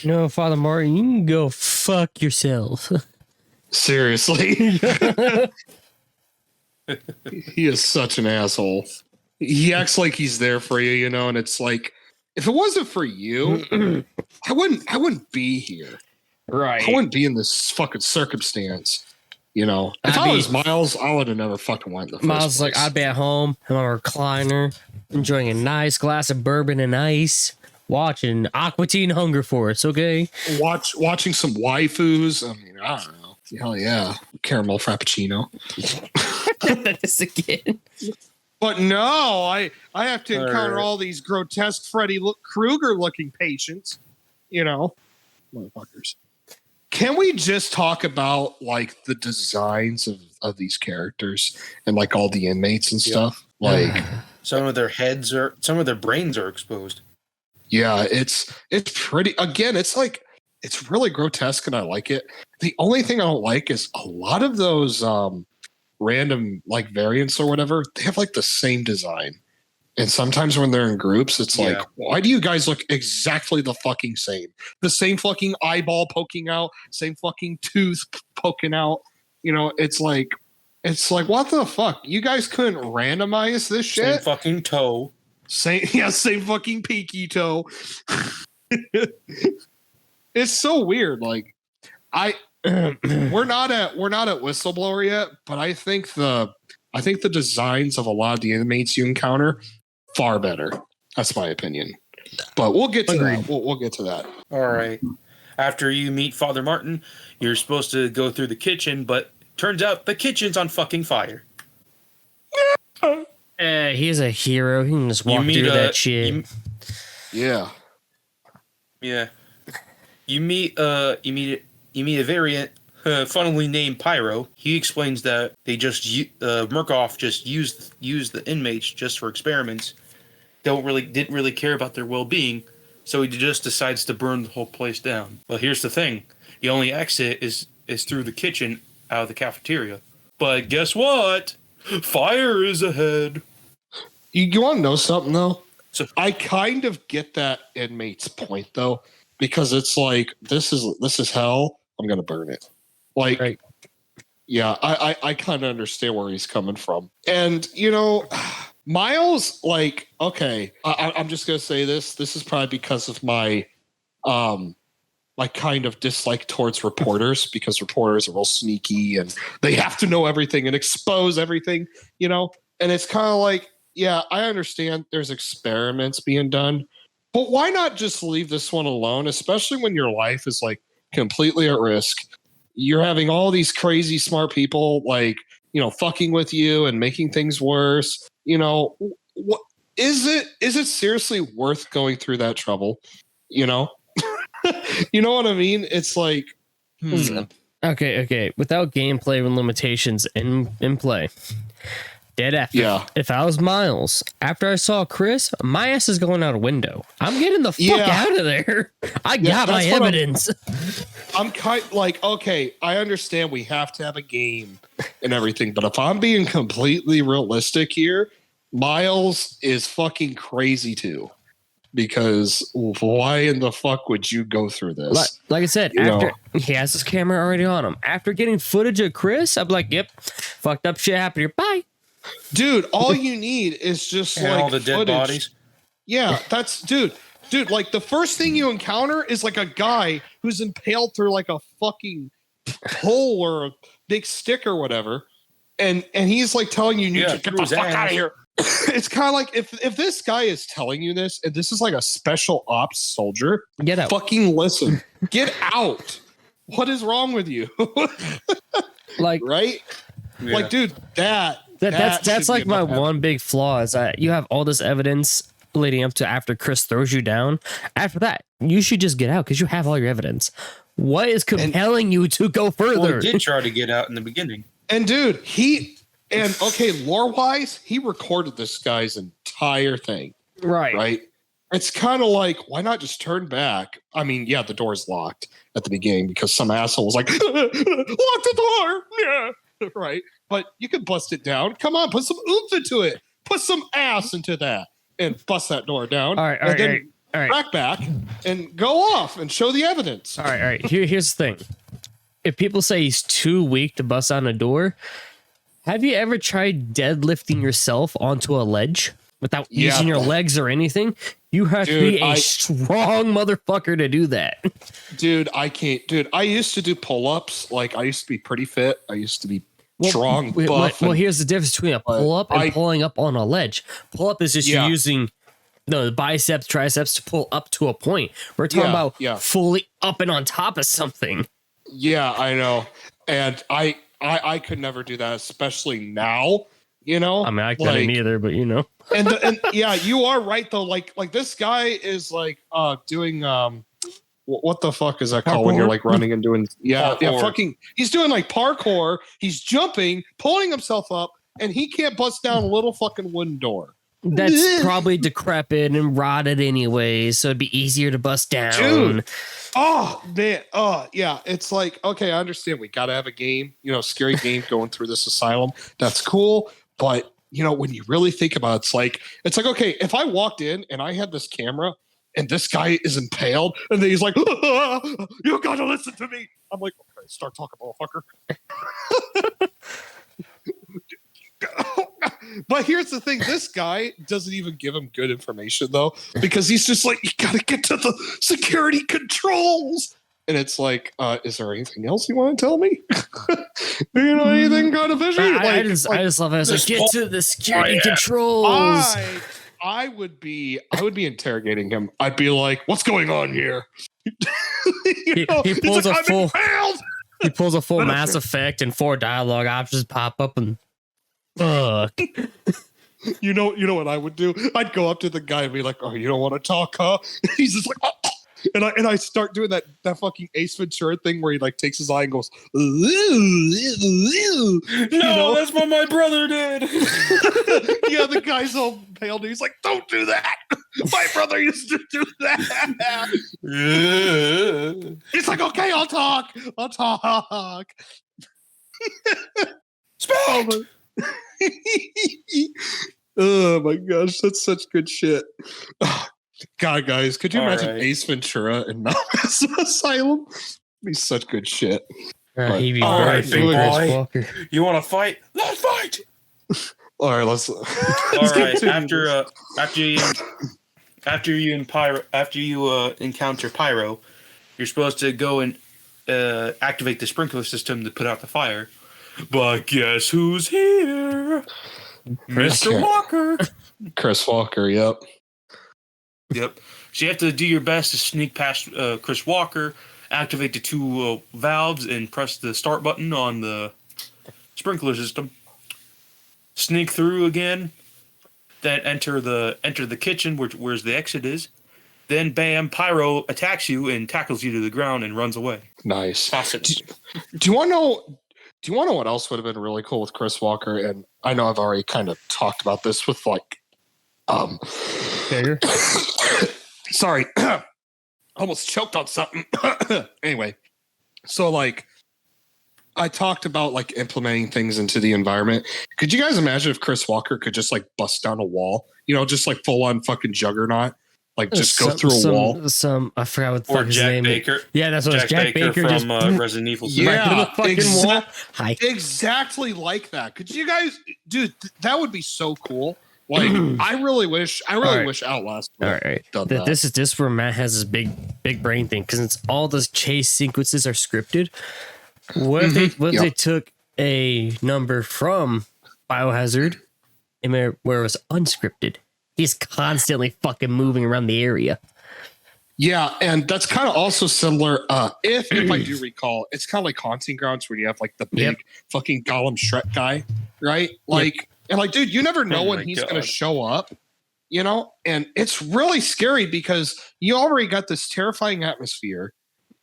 No, Father Martin, you can go fuck yourself. Seriously. He is such an asshole. He acts like he's there for you, and it's like, if it wasn't for you, I wouldn't be here. Right. I wouldn't be in this fucking circumstance. If I was Miles, I would have never fucking went in the first Miles place. like, I'd be at home in my recliner, enjoying a nice glass of bourbon and ice, watching Aqua Teen Hunger Force, okay? Watching some waifus. I mean, I don't know. Hell yeah. Caramel Frappuccino. This again. But no, I have to encounter all these grotesque Freddy Krueger looking patients, motherfuckers. Can we just talk about like the designs of these characters and like all the inmates and stuff? Like some of their brains are exposed. Yeah, it's pretty. Again, it's really grotesque and I like it. The only thing I don't like is a lot of those random like variants or whatever, they have like the same design. And sometimes when they're in groups, it's like, why do you guys look exactly the fucking same? The same fucking eyeball poking out, same fucking tooth poking out. It's like, what the fuck? You guys couldn't randomize this shit? Same fucking toe. Same fucking peaky toe. It's so weird. Like, we're not at Whistleblower yet, but I think the designs of a lot of the inmates you encounter far better. That's my opinion. But we'll get to that. We'll get to that. All right. After you meet Father Martin, you're supposed to go through the kitchen, but turns out the kitchen's on fucking fire. He's a hero. He can just walk through that shit. Yeah. You meet a variant, funnily named Pyro. He explains that they Murkoff just used the inmates just for experiments. Didn't really care about their well-being, so he just decides to burn the whole place down. Well, here's the thing: the only exit is through the kitchen out of the cafeteria. But guess what? Fire is ahead. You want to know something though? So I kind of get that inmate's point though, because it's like this is hell. I'm gonna burn it. Like, right. Yeah, I kind of understand where he's coming from, and Miles, like, okay, I'm just gonna say this. This is probably because of my my kind of dislike towards reporters, because reporters are real sneaky and they have to know everything and expose everything, and it's kind of like, yeah, I understand there's experiments being done, but why not just leave this one alone, especially when your life is like completely at risk. You're having all these crazy smart people like, fucking with you and making things worse. What is it seriously worth going through that trouble? You know what I mean? It's like, Okay. Without gameplay limitations in play, dead after. Yeah. If I was Miles, after I saw Chris, my ass is going out a window. I'm getting the fuck out of there. I got my evidence. I'm kind like, okay, I understand we have to have a game and everything, but if I'm being completely realistic here, Miles is fucking crazy too. Because why in the fuck would you go through this? Like I said, he has his camera already on him. After getting footage of Chris, I'm like, yep, fucked up shit happened here. Bye. Dude, all you need is just like all the dead footage. Bodies. Yeah, that's dude, like the first thing you encounter is like a guy who's impaled through like a fucking pole or a big stick or whatever. And he's like telling you, you need to get the fuck out of here. it's kind of like if this guy is telling you this, and this is like a special ops soldier, Get out. fucking listen. Get out. What is wrong with you? Like, right? Yeah. Like, dude, that's like my one big flaw is that you have all this evidence leading up to after Chris throws you down. After that, you should just get out because you have all your evidence. What is compelling you to go further? Well, he did try to get out in the beginning. And dude, lore wise, he recorded this guy's entire thing. Right. It's kind of like, why not just turn back? I mean, yeah, the door's locked at the beginning because some asshole was like, lock the door. Yeah. Right. But you can bust it down. Come on, put some oomph into it. Put some ass into that and bust that door down. All right. Back and go off and show the evidence. All right. Here's the thing. If people say he's too weak to bust down a door, have you ever tried deadlifting yourself onto a ledge without using your legs or anything? You have to be a strong motherfucker to do that. Dude, I can't. Dude, I used to do pull-ups. Like, I used to be pretty fit. I used to be strong, buff. Well, here's the difference between a pull-up and pulling up on a ledge. Pull-up is just using the biceps, triceps to pull up to a point. We're talking about fully up and on top of something. Yeah, I know. And I could never do that, especially now. You know, I mean, I couldn't either, but you know, and yeah, you are right though. Like this guy is like doing what the fuck is that called when you're like running and doing fucking. He's doing like parkour. He's jumping, pulling himself up, and he can't bust down a little fucking wooden door. That's probably decrepit and rotted anyway, so it'd be easier to bust down. Dude. Oh man, yeah. It's like, okay, I understand. We got to have a game, scary game going through this asylum. That's cool. But, when you really think about it, it's like, okay, if I walked in and I had this camera and this guy is impaled and then he's like, you got to listen to me. I'm like, okay, start talking, motherfucker. But here's the thing. This guy doesn't even give him good information, though, because he's just like, you got to get to the security controls. And it's like, is there anything else you want to tell me? Anything kind of fishy? I just love how it's like, get to the security controls. I would be interrogating him. I'd be like, what's going on here? He pulls he pulls a full Mass Effect and 4 dialogue options pop up and fuck. You know what I would do? I'd go up to the guy and be like, oh, you don't want to talk, huh? He's just like, oh. And I start doing that fucking Ace Ventura thing where he like takes his eye and goes, no, that's what my brother did. Yeah, the guy's all pale and he's like, don't do that. My brother used to do that. He's like, okay, I'll talk. Oh my gosh, that's such good shit. God, guys, could you imagine Ace Ventura in Malcolm's Asylum? It'd be such good shit. He'd be very Chris Walker. You want to fight? Let's fight. All right, let's. All right, after you encounter Pyro, you're supposed to go and activate the sprinkler system to put out the fire. But guess who's here? Mr. Walker. Chris Walker. Yep. So you have to do your best to sneak past Chris Walker, activate the 2 valves, and press the start button on the sprinkler system. Sneak through again, then enter the kitchen where's the exit is. Then bam, Pyro attacks you and tackles you to the ground and runs away. Nice. Do you want to know? Do you want to know what else would have been really cool with Chris Walker? And I know I've already kind of talked about this with sorry, almost choked on something. Anyway, so I talked about implementing things into the environment. Could you guys imagine if Chris Walker could just bust down a wall? Just full on fucking juggernaut. Just go through a wall. I forgot what the fuck his name is. Yeah, that's what Jack Baker from Resident Evil. Yeah, wall. Exactly like that. Could you guys, dude? That would be so cool. I really wish Outlast would have done that. This is where Matt has his big brain thing because it's all those chase sequences are scripted. What if they took a number from Biohazard where it was unscripted. He's constantly fucking moving around the area. Yeah, and that's kind of also similar. If I do recall, it's kind of like Haunting Grounds where you have like the big fucking Gollum Shrek guy, right? Like, and like, dude, you never know when he's going to show up, you know? And it's really scary because you already got this terrifying atmosphere.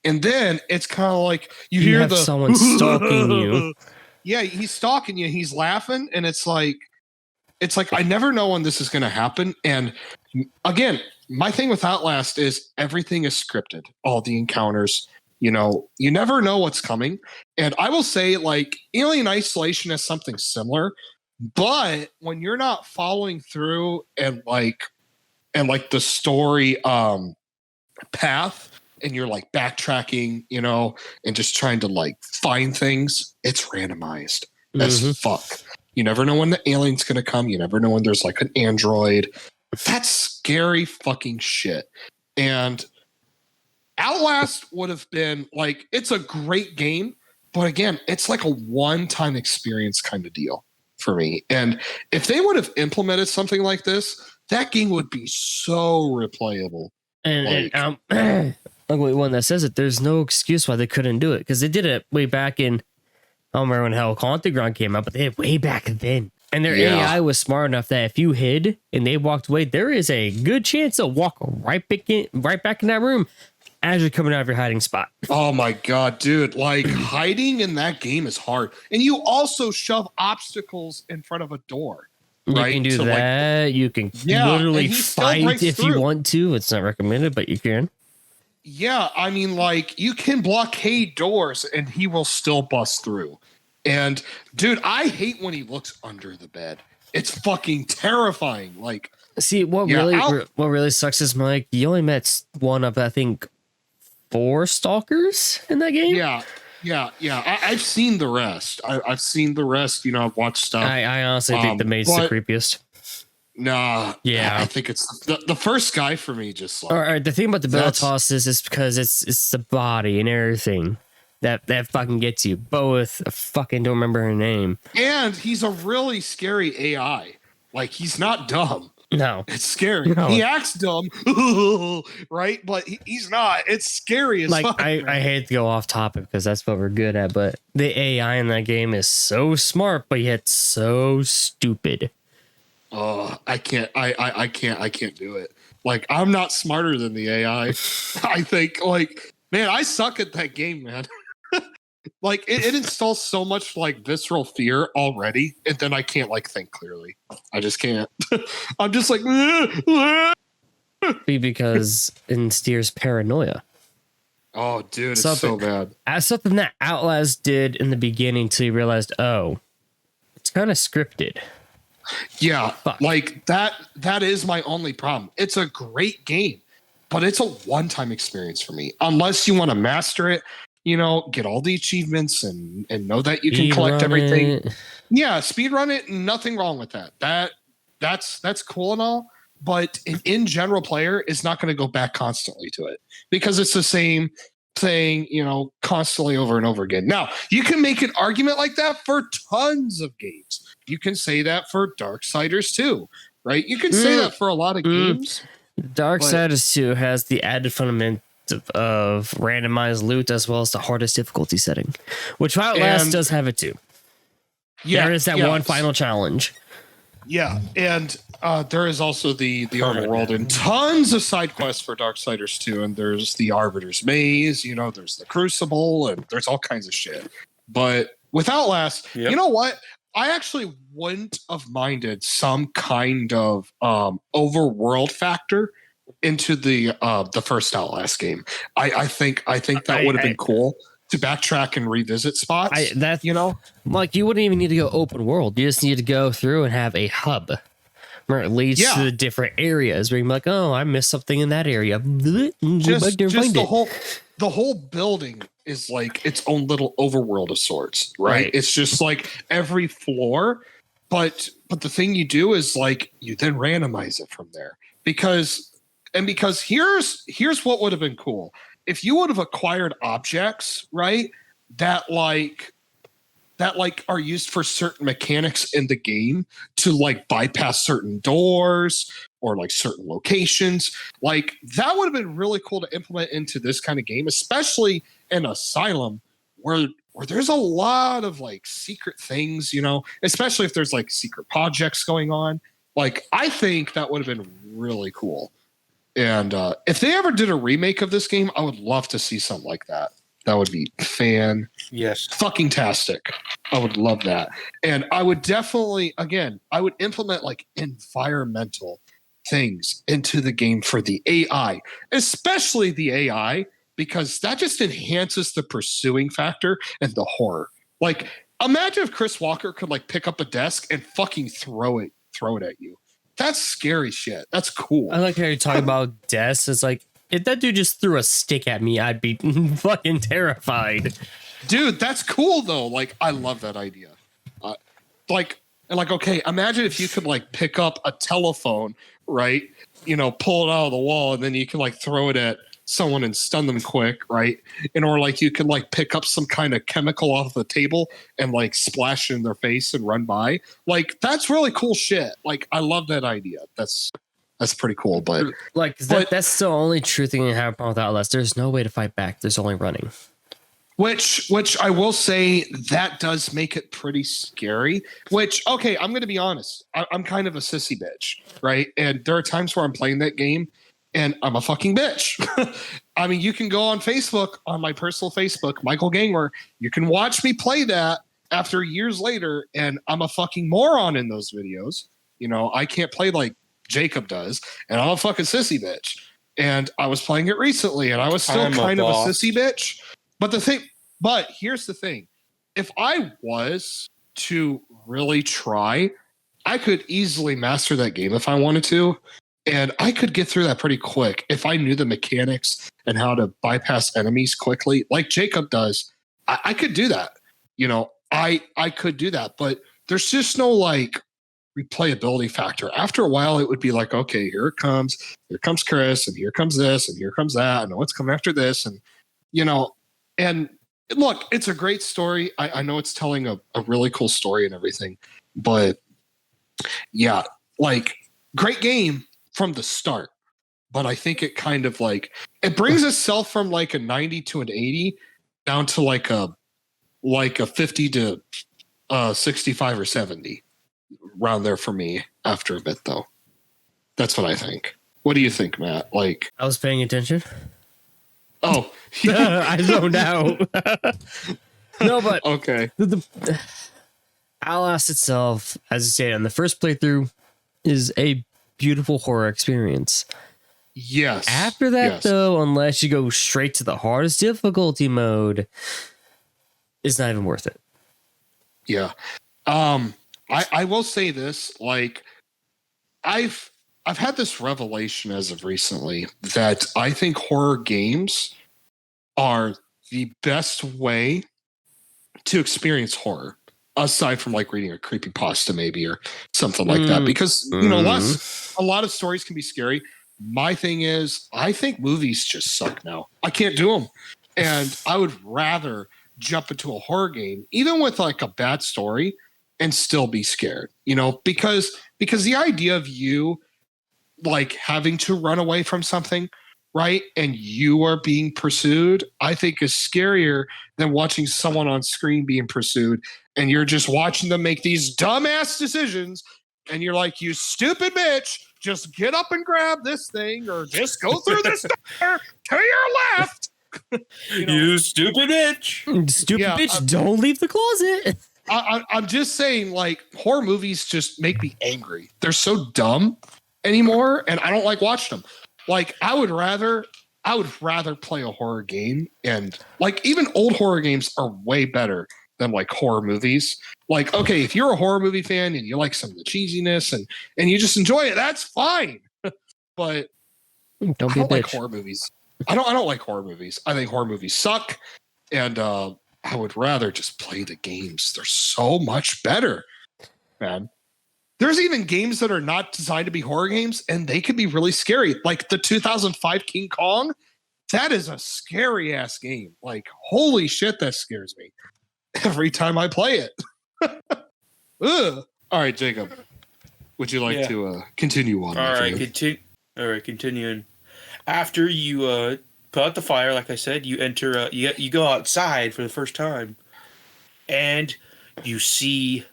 And then it's kind of like you hear someone stalking you. Yeah, he's stalking you. He's laughing, and it's like I never know when this is going to happen. And again, my thing with Outlast is everything is scripted. All the encounters, you know, you never know what's coming. And I will say, like, Alien Isolation is something similar, but when you're not following through and the story path, and you're like backtracking, you know, and just trying to like find things, it's randomized as fuck. You never know when the alien's going to come. You never know when there's like an android. That's scary fucking shit. And Outlast would have been like, it's a great game, but again, it's like a one-time experience kind of deal for me. And if they would have implemented something like this, that game would be so replayable. And like one that says it, there's no excuse why they couldn't do it, because they did it way back in, I don't remember when Hell Haunted Ground came out, but they did it way back then. And their AI was smart enough that if you hid and they walked away, there is a good chance they'll walk right back in that room as you're coming out of your hiding spot. Oh my God, dude. Like, hiding in that game is hard. And you also shove obstacles in front of a door. Right? You can do that. Like, you can literally fight if you want to. It's not recommended, but you can. Yeah, I mean, like, you can blockade doors and he will still bust through. And dude, I hate when he looks under the bed. It's fucking terrifying. Like, see, what really sucks is, Mike, you only met one of, I think, 4 stalkers in that game. Yeah. I've seen the rest. I've seen the rest. You know, I've watched stuff. I honestly think the maid's the creepiest. Nah. Yeah. I think it's the first guy for me. Just like, all right. The thing about the bell toss is because it's the body and everything that fucking gets you. Both fucking don't remember her name. And he's a really scary AI. Like, he's not dumb. No, it's scary. No. He acts dumb, right? But he's not. It's scary as fuck. I hate to go off topic because that's what we're good at, but the AI in that game is so smart, but yet so stupid. Oh, I can't do it. Like, I'm not smarter than the AI. I think, like, man, I suck at that game, man. Like, it installs so much like visceral fear already, and then I can't like think clearly. I just can't. I'm just like, because it instills paranoia. Oh, dude, it's so bad. As something that Outlast did in the beginning till you realized, oh, it's kind of scripted. Yeah, like that is my only problem. It's a great game, but it's a one-time experience for me. Unless you want to master it, you know, get all the achievements and know that you can collect everything. Yeah, speedrun it, nothing wrong with that. That's cool and all, but an in general player is not going to go back constantly to it because it's the same thing, you know, constantly over and over again. Now, you can make an argument like that for tons of games. You can say that for Darksiders 2, right? You can say that for a lot of games. Darksiders 2 has the added fundament of randomized loot as well as the hardest difficulty setting, which Outlast does have it too. Yeah, there is that one final challenge. Yeah, and there is also the overworld and tons of side quests for Darksiders 2, and there's the Arbiter's Maze, you know, there's the Crucible, and there's all kinds of shit. But with Outlast, you know what? I actually wouldn't have minded some kind of overworld factor into the first Outlast game. I think that would have been cool to backtrack and revisit spots. You know, like, you wouldn't even need to go open world. You just need to go through and have a hub where it leads to the different areas where you're like, oh, I missed something in that area. Just the whole building is like its own little overworld of sorts, right? It's just like every floor, but the thing you do is like you then randomize it from there because here's what would have been cool. If you would have acquired objects, right, that that like are used for certain mechanics in the game to like bypass certain doors or like certain locations. Like that would have been really cool to implement into this kind of game, especially in Asylum where there's a lot of like secret things, you know, especially if there's like secret projects going on. Like I think that would have been really cool. And if they ever did a remake of this game, I would love to see something like that. That would be fucking tastic. I would love that. And I would definitely, again, I would implement like environmental things into the game for the AI, especially the AI, because that just enhances the pursuing factor and the horror. Like, imagine if Chris Walker could like pick up a desk and fucking throw it at you. That's scary shit. That's cool. I like how you're talking about desks. It's like, if that dude just threw a stick at me, I'd be fucking terrified. Dude, that's cool though. Like, I love that idea. Okay, imagine if you could like pick up a telephone, right? You know, pull it out of the wall, and then you can like throw it at someone and stun them quick, right? And or like you can like pick up some kind of chemical off the table and like splash it in their face and run by. Like, that's really cool shit. Like, I love that idea. That's pretty cool, but like that's the only true thing I have with Outlast. There's no way to fight back. There's only running. Which I will say that does make it pretty scary. Which, okay, I'm going to be honest. I'm kind of a sissy bitch, right? And there are times where I'm playing that game and I'm a fucking bitch. I mean, you can go on Facebook, on my personal Facebook, Michael Ganger. You can watch me play that after years later, and I'm a fucking moron in those videos. You know, I can't play like Jakob does, and I'm a fucking sissy bitch. And I was playing it recently, and I was still kind of a sissy bitch. But here's the thing. If I was to really try, I could easily master that game if I wanted to. And I could get through that pretty quick if I knew the mechanics and how to bypass enemies quickly, like Jakob does. I could do that. You know, I could do that, but there's just no like replayability factor. After a while, it would be like, okay, here comes Chris, and here comes this, and here comes that, and what's coming after this, and you know, and look, it's a great story. I know it's telling a really cool story and everything, but yeah, like great game from the start. But I think it kind of like it brings itself from like a 90 to an 80 down to like a 50 to 65 or 70. Around there for me after a bit, though. That's what I think. What do you think, Matt? Like, I was paying attention. Oh, I zoned out. No, but okay. The Outlast itself, as you say, on the first playthrough, is a beautiful horror experience. Yes. After that, though, unless you go straight to the hardest difficulty mode, it's not even worth it. Yeah. I will say this, like I've had this revelation as of recently that I think horror games are the best way to experience horror, aside from like reading a creepypasta maybe or something like that, because you know, a lot of stories can be scary. My thing is, I think movies just suck now. I can't do them, and I would rather jump into a horror game, even with like a bad story, and still be scared, you know, because the idea of you like having to run away from something, right, and you are being pursued, I think is scarier than watching someone on screen being pursued and you're just watching them make these dumbass decisions and you're like, you stupid bitch, just get up and grab this thing or just go through this door to your left. You stupid bitch. Stupid bitch, don't leave the closet. I'm just saying, like, horror movies just make me angry. They're so dumb anymore, and I don't like watching them. Like, I would rather play a horror game, and like even old horror games are way better than like horror movies. Like, okay, if you're a horror movie fan and you like some of the cheesiness and you just enjoy it, that's fine. But I don't like horror movies. I don't like horror movies. I think horror movies suck, and I would rather just play the games. They're so much better, man. There's even games that are not designed to be horror games, and they can be really scary. Like the 2005 King Kong, that is a scary ass game. Like, holy shit, that scares me. every time I play it. Ugh. All right, Jacob. Would you like to continue on? All right, continuing. After you put out the fire, like I said, you enter. You go outside for the first time, and you see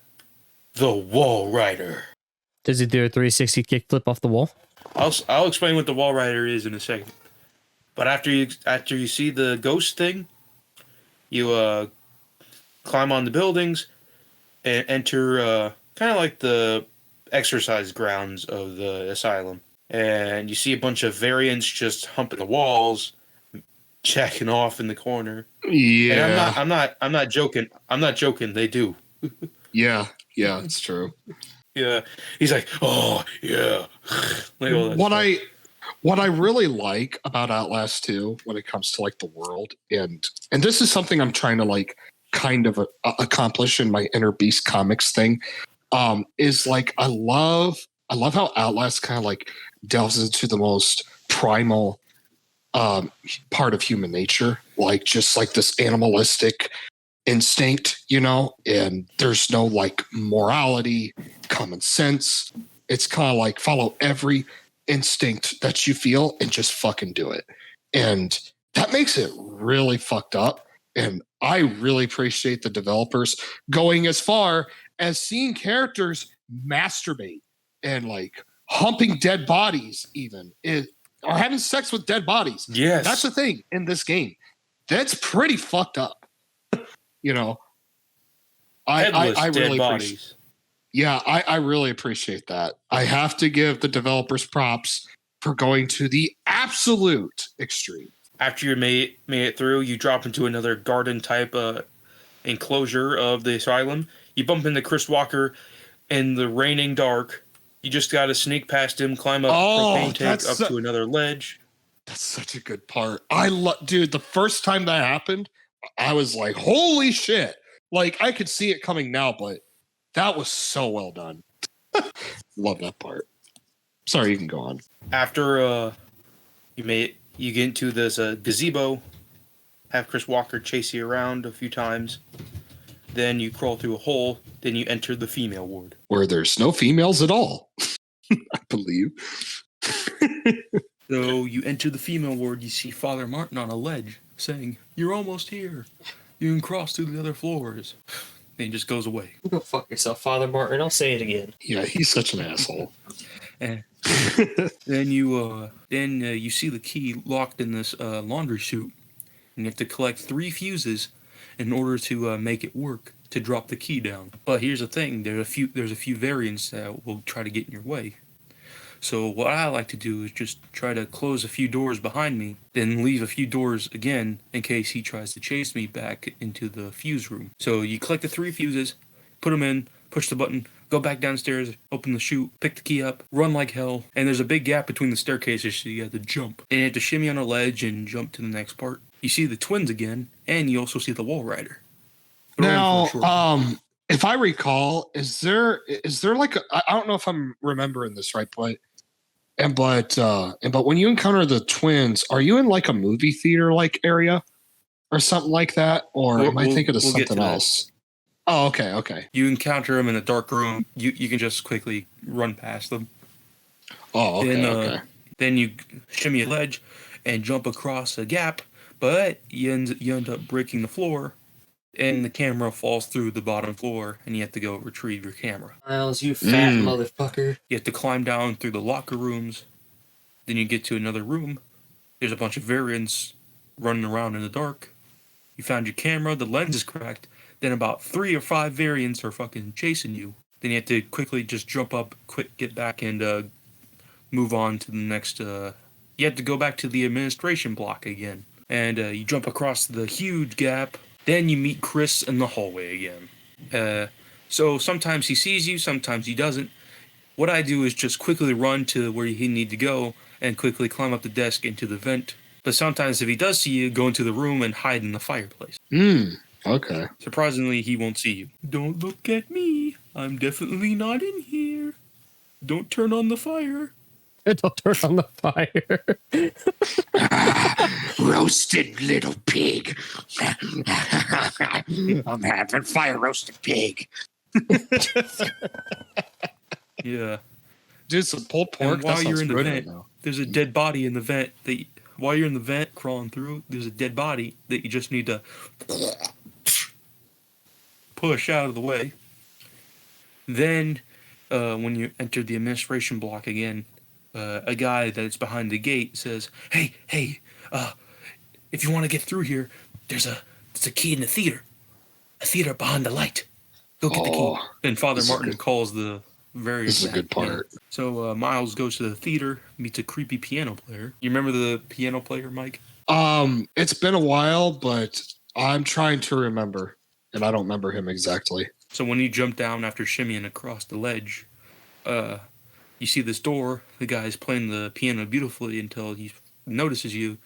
the Wall Rider. Does it do a 360 kickflip off the wall? I'll explain what the Wall Rider is in a second. But after you see the ghost thing, you climb on the buildings and enter kind of like the exercise grounds of the asylum. And you see a bunch of variants just humping the walls, checking off in the corner. Yeah. And I'm not joking. I'm not joking. They do. Yeah, it's true. Yeah. He's like, oh yeah. Like what I really like about Outlast 2 when it comes to like the world, and this is something I'm trying to like kind of accomplish in my Inner Beast comics thing, is like I love how Outlast kind of like delves into the most primal part of human nature, like just like this animalistic instinct, and there's no like morality, common sense. It's kind of like follow every instinct that you feel and just fucking do it. And that makes it really fucked up. And I really appreciate the developers going as far as seeing characters masturbate and like humping dead bodies even, or having sex with dead bodies. Yes. That's the thing in this game. That's pretty fucked up. I really appreciate. Yeah, I really appreciate that. I have to give the developers props for going to the absolute extreme. After you made it through, you drop into another garden type enclosure of the asylum. You bump into Chris Walker in the raining dark. You just got to sneak past him, climb up propane tank up to another ledge. That's such a good part. Dude, the first time that happened, I was like, holy shit. Like, I could see it coming now, but that was so well done. Love that part. Sorry, you can go on. After you get into this gazebo, have Chris Walker chase you around a few times. Then you crawl through a hole. Then you enter the female ward, where there's no females at all. I believe. So you enter the female ward. You see Father Martin on a ledge, saying, "You're almost here. You can cross to the other floors." Then he just goes away. Go fuck yourself, Father Martin. I'll say it again. Yeah, he's such an asshole. And then you see the key locked in this laundry chute, and you have to collect 3 fuses in order to make it work to drop the key down. But here's the thing: there's a few variants that will try to get in your way. So what I like to do is just try to close a few doors behind me, then leave a few doors again in case he tries to chase me back into the fuse room. So you collect the 3 fuses, put them in, push the button, go back downstairs, open the chute, pick the key up, run like hell, and there's a big gap between the staircases, so you have to jump. And you have to shimmy on a ledge and jump to the next part. You see the twins again, and you also see the Wall Rider. Now, if I recall, is there like I don't know if I'm remembering this right, but when you encounter the twins, are you in like a movie theater like area or something like that, or am I thinking of something else? Oh, okay. You encounter them in a dark room. You can just quickly run past them. Oh, okay. Okay. Then you shimmy a ledge and jump across a gap, but you end up breaking the floor. And the camera falls through the bottom floor, and you have to go retrieve your camera. Miles, you fat motherfucker. You have to climb down through the locker rooms. Then you get to another room. There's a bunch of variants running around in the dark. You found your camera, the lens is cracked. Then about 3 or 5 variants are fucking chasing you. Then you have to quickly just jump up, get back, and move on to the next... you have to go back to the administration block again. And you jump across the huge gap. Then you meet Chris in the hallway again. So sometimes he sees you, sometimes he doesn't. What I do is just quickly run to where you need to go and quickly climb up the desk into the vent. But sometimes if he does see you, go into the room and hide in the fireplace. Okay. Surprisingly, he won't see you. Don't look at me. I'm definitely not in here. Don't turn on the fire. Don't turn on the fire. Roasted little pig. I'm having fire roasted pig. Yeah. Do some pulled pork. And while That you're sounds in the good vent, right now. there's a dead body in the vent while you're in the vent crawling through, there's a dead body that you just need to push out of the way. Then, when you enter the administration block again, a guy that's behind the gate says, hey, if you want to get through here, there's a key in the theater. A theater behind the light. Go get the key. And Father Martin calls the very This is a good part. So Miles goes to the theater, meets a creepy piano player. You remember the piano player, Mike? It's been a while, but I'm trying to remember, and I don't remember him exactly. So when you jump down after shimmying across the ledge, you see this door. The guy's playing the piano beautifully until he notices you,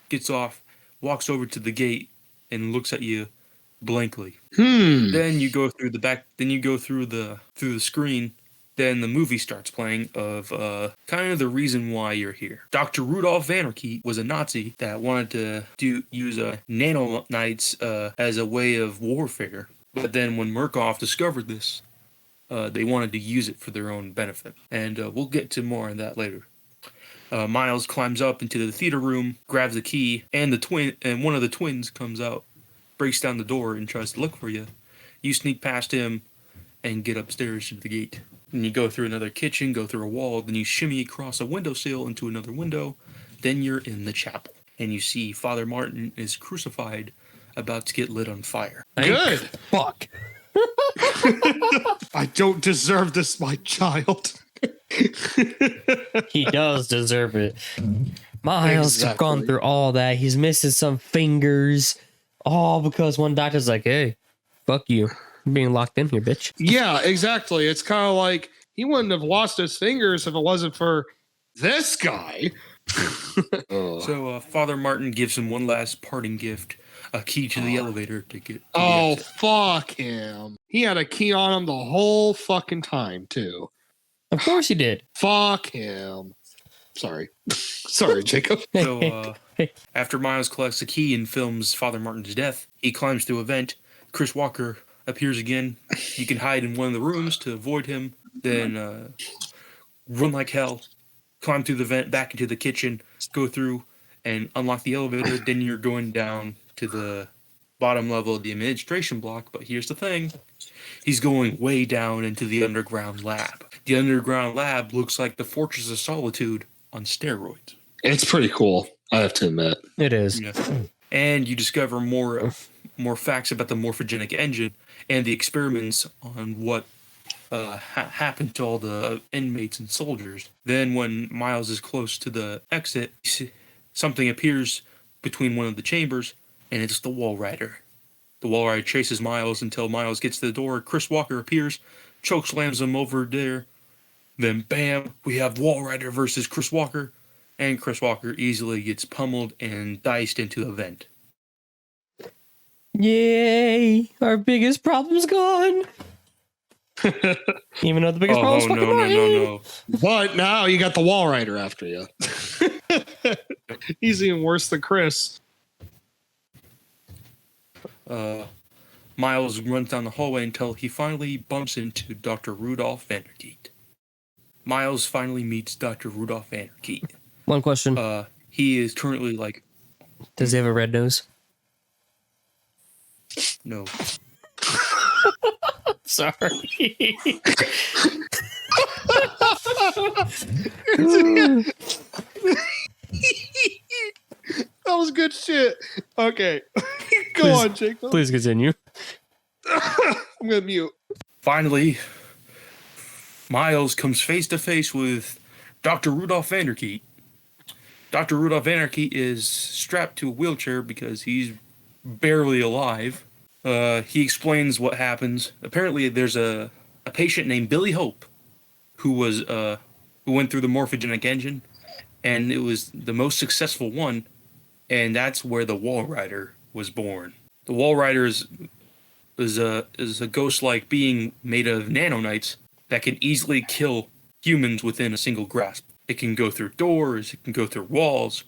gets off, walks over to the gate, and looks at you blankly. Then you go through the back. Then you go through the screen. Then the movie starts playing of kind of the reason why you're here. Dr. Rudolph Vanerkey was a Nazi that wanted to use nanonites as a way of warfare. But then when Murkoff discovered this, they wanted to use it for their own benefit. And we'll get to more on that later. Miles climbs up into the theater room, grabs the key, and one of the twins comes out, breaks down the door, and tries to look for you. You sneak past him and get upstairs to the gate. And you go through another kitchen, go through a wall, then you shimmy across a windowsill into another window. Then you're in the chapel. And you see Father Martin is crucified, about to get lit on fire. Good. Fuck. I don't deserve this, my child. He does deserve it. Miles have gone through all that. He's missing some fingers. All because one doctor's like, hey, fuck you. You're being locked in here, bitch. Yeah, exactly. It's kind of like he wouldn't have lost his fingers if it wasn't for this guy. So Father Martin gives him one last parting gift, a key to the elevator to get. Fuck him. He had a key on him the whole fucking time, too. Of course he did. Fuck him. Sorry. Sorry, Jacob. So after Miles collects the key and films Father Martin's death, he climbs through a vent. Chris Walker appears again. You can hide in one of the rooms to avoid him. Then run like hell, climb through the vent back into the kitchen, go through and unlock the elevator. Then you're going down to the bottom level of the administration block. But here's the thing. He's going way down into the underground lab. The underground lab looks like the Fortress of Solitude on steroids. It's pretty cool, I have to admit. It is. Yeah. And you discover more facts about the morphogenic engine and the experiments on what happened to all the inmates and soldiers. Then when Miles is close to the exit, something appears between one of the chambers, and it's the Wall Rider. The Wall Rider chases Miles until Miles gets to the door. Chris Walker appears, chokeslams him over there. Then bam, we have Wall Rider versus Chris Walker, and Chris Walker easily gets pummeled and diced into a vent. Yay! Our biggest problem's gone. Even though the biggest problem's fucking no. But now you got the Wall Rider after you. He's even worse than Chris. Miles runs down the hallway until he finally bumps into Dr. Rudolph Vanerkey. Miles finally meets Dr. Rudolph Vanerkey. One question. He is currently like... Does he have a red nose? No. Sorry. That was good shit. Okay. Go on, Jacob. Please continue. I'm going to mute. Finally, Miles comes face to face with Dr. Rudolph Vanerkey. Dr. Rudolph Vanerkey is strapped to a wheelchair because he's barely alive. He explains what happens. Apparently, there's a patient named Billy Hope who went through the morphogenic engine, and it was the most successful one, and that's where the Wall Rider was born. The Wall Rider is a ghost-like being made of nanonites that can easily kill humans within a single grasp. It can go through doors. It can go through walls.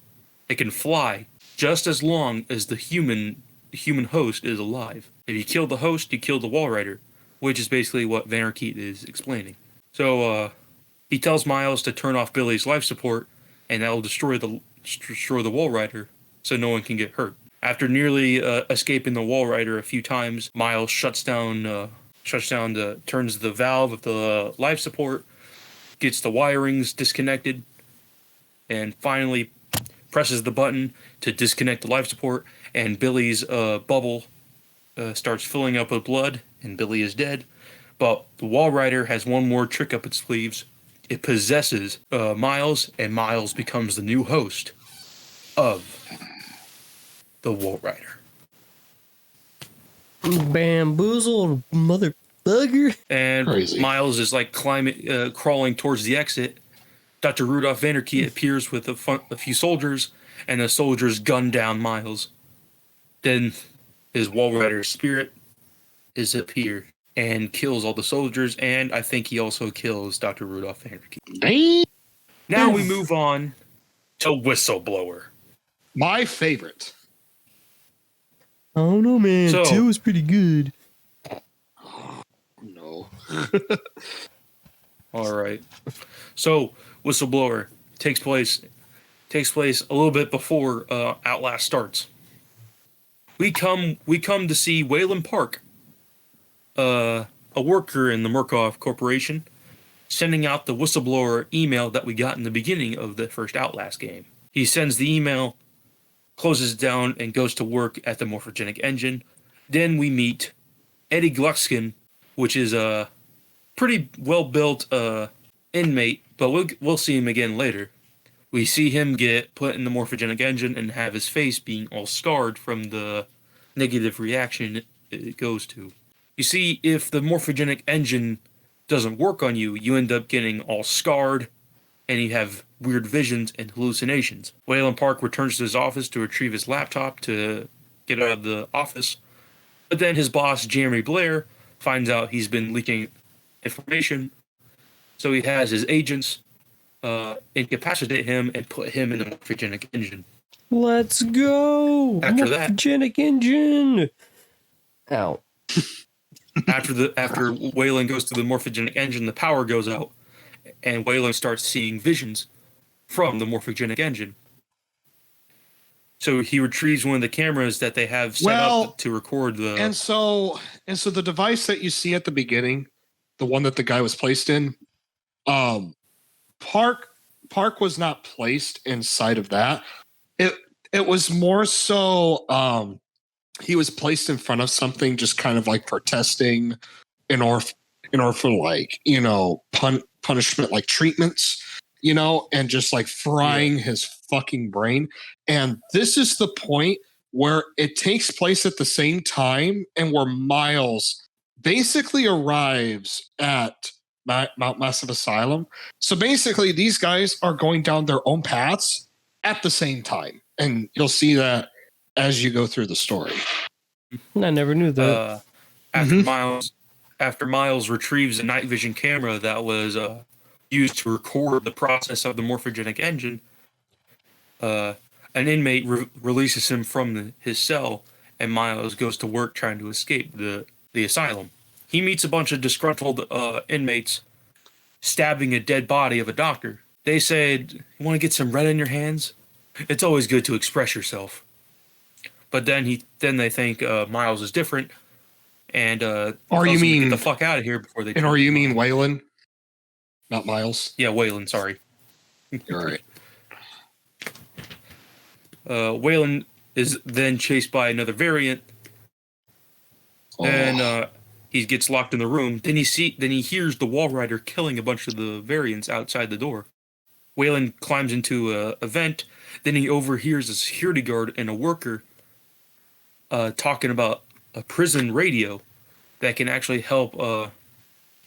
It can fly just as long as the human host is alive. If you kill the host, you kill the wall rider, which is basically what Vanderkeet is explaining. So he tells Miles to turn off Billy's life support, and that will destroy the wall rider, so no one can get hurt. After nearly escaping the wall rider a few times, Miles turns the valve of the life support, gets the wirings disconnected, and finally presses the button to disconnect the life support, and Billy's bubble starts filling up with blood, and Billy is dead. But the wall rider has one more trick up its sleeves. It possesses Miles, and Miles becomes the new host of the wall rider. Bamboozled motherfucker. And crazy. Miles is like crawling towards the exit. Dr. Rudolph Vanderkeet appears with a few soldiers, and the soldiers gun down Miles. Then his wall rider spirit is up here and kills all the soldiers, and I think he also kills Dr. Rudolph Vanderkeet. Now we move on to Whistleblower. My favorite. I don't know, man. So, 2 was pretty good. No. All right. So, Whistleblower takes place a little bit before Outlast starts. We come to see Wayland Park, a worker in the Murkoff Corporation, sending out the Whistleblower email that we got in the beginning of the first Outlast game. He sends the email, closes it down, and goes to work at the morphogenic engine. Then we meet Eddie Gluckskin, which is a pretty well-built inmate, but we'll see him again later. We see him get put in the morphogenic engine and have his face being all scarred from the negative reaction it goes to. You see, if the morphogenic engine doesn't work on you, you end up getting all scarred, and you have weird visions and hallucinations. Wayland Park returns to his office to retrieve his laptop to get out of the office, but then his boss, Jeremy Blair, finds out he's been leaking information, so he has his agents incapacitate him and put him in the morphogenic engine. Let's go! After that, morphogenic engine! Ow. After Wayland goes to the morphogenic engine, the power goes out, and Wayland starts seeing visions from the morphogenic engine. So he retrieves one of the cameras that they have set up to record the. And so the device that you see at the beginning, the one that the guy was placed in, Park was not placed inside of that. It was more so he was placed in front of something, just kind of like for testing, in order for like, punishment, like treatments, and just like frying his fucking brain. And this is the point where it takes place at the same time, and where Miles basically arrives at Mount Massive Asylum. So basically, these guys are going down their own paths at the same time, and you'll see that as you go through the story. I never knew that. After Miles retrieves a night vision camera that was used to record the process of the morphogenic engine, an inmate releases him from his cell, and Miles goes to work trying to escape the asylum. He meets a bunch of disgruntled inmates stabbing a dead body of a doctor. They said, "You want to get some red on your hands? It's always good to express yourself." But then they think Miles is different, and or you mean get the fuck out of here before they. And or you mean Wayland, not Miles? Yeah, Wayland. Sorry. You're right. Wayland is then chased by another variant, and he gets locked in the room. Then he hears the wall rider killing a bunch of the variants outside the door. Wayland climbs into a vent. Then he overhears a security guard and a worker talking about a prison radio that can actually help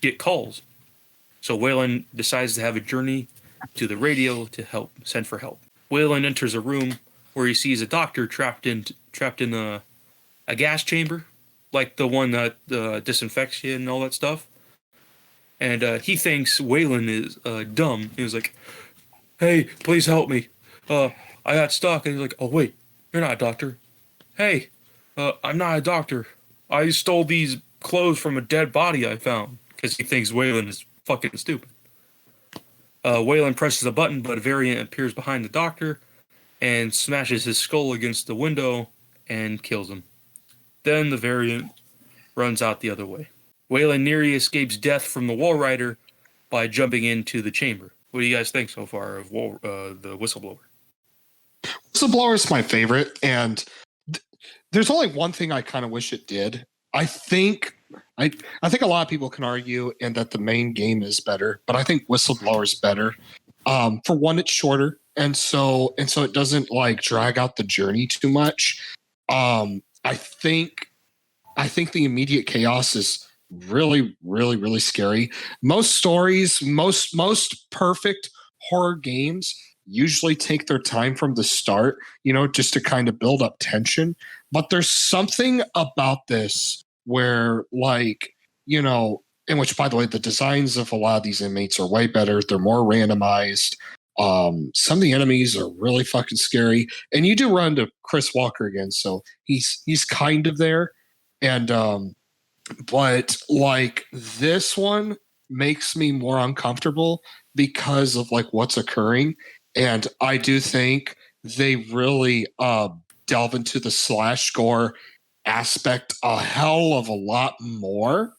get calls. So Wayland decides to have a journey to the radio to send for help. Wayland enters a room where he sees a doctor trapped in a gas chamber, like the one that disinfects you and all that stuff. And he thinks Wayland is dumb. He was like, hey, please help me. I got stuck. And he's like, oh, wait, you're not a doctor. Hey, I'm not a doctor. I stole these clothes from a dead body I found. Because he thinks Waylon is fucking stupid. Waylon presses a button, but a variant appears behind the doctor and smashes his skull against the window and kills him. Then the variant runs out the other way. Waylon nearly escapes death from the wall rider by jumping into the chamber. What do you guys think so far of the whistleblower? Whistleblower is my favorite, and there's only one thing I kind of wish it did. I think a lot of people can argue and that the main game is better, but I think Whistleblower is better. For one, it's shorter, and so it doesn't like drag out the journey too much. I think the immediate chaos is really, really, really scary. Most stories, most perfect horror games usually take their time from the start, just to kind of build up tension. But there's something about this where, like, in which, by the way, the designs of a lot of these inmates are way better. They're more randomized. Some of the enemies are really fucking scary, and you do run to Chris Walker again, so he's kind of there. And but like this one makes me more uncomfortable because of like what's occurring, and I do think they really delve into the slash gore aspect a hell of a lot more.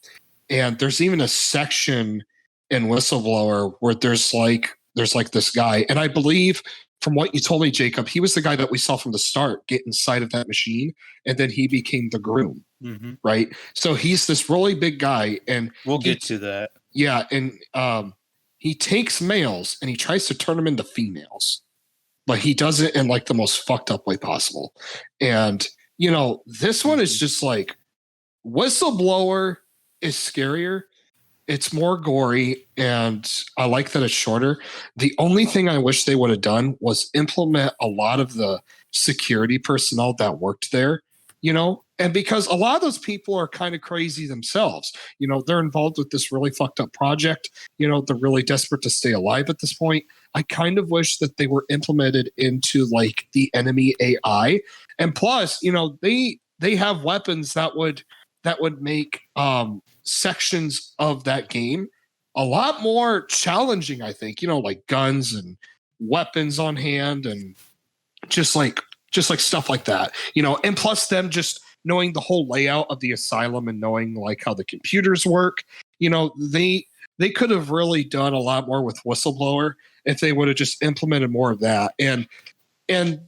And there's even a section in Whistleblower where there's like this guy, and I believe from what you told me, Jacob, he was the guy that we saw from the start get inside of that machine, and then he became the groom, right? So he's this really big guy, and we'll get to that. Yeah, and he takes males and he tries to turn them into females, but he does it in like the most fucked up way possible. And this one is just like Whistleblower is scarier. It's more gory, and I like that it's shorter. The only thing I wish they would have done was implement a lot of the security personnel that worked there, and because a lot of those people are kind of crazy themselves. They're involved with this really fucked up project. They're really desperate to stay alive at this point. I kind of wish that they were implemented into like the enemy AI. And plus, they have weapons that would make sections of that game a lot more challenging, I think, like guns and weapons on hand and just like stuff like that, and plus them just knowing the whole layout of the asylum and knowing like how the computers work, they could have really done a lot more with Whistleblower if they would have just implemented more of that. And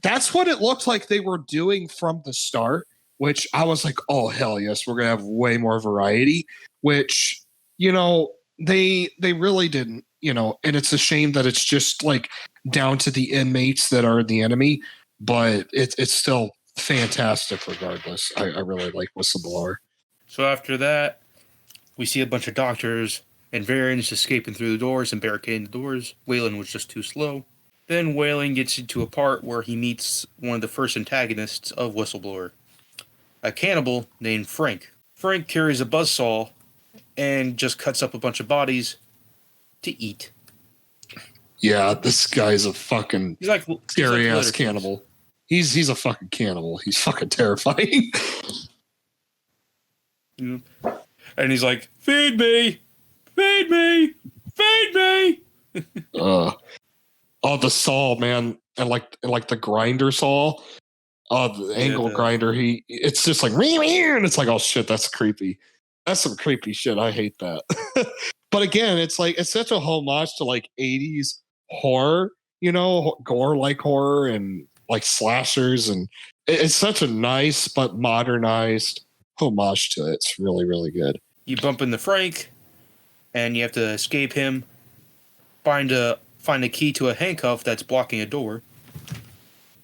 that's what it looked like they were doing from the start, which I was like, oh, hell yes, we're going to have way more variety, which, they really didn't, and it's a shame that it's just like down to the inmates that are the enemy, but it's still fantastic regardless. I really like Whistleblower. So after that, we see a bunch of doctors and variants escaping through the doors and barricading the doors. Waylon was just too slow. Then Waylon gets into a part where he meets one of the first antagonists of Whistleblower, a cannibal named Frank. Frank carries a buzzsaw and just cuts up a bunch of bodies to eat. Yeah, this guy's a fucking scary ass cannibal. He's a fucking cannibal. He's fucking terrifying. And he's like, feed me, feed me, feed me. The saw, man, and like the grinder saw. The angle grinder. It's just like, and it's like, oh shit, that's creepy. That's some creepy shit. I hate that. But again, it's like it's such a homage to like 80s horror, gore like horror and like slashers, and it's such a nice but modernized homage to it. It's really, really good. You bump into Frank, and you have to escape him. Find a key to a handcuff that's blocking a door.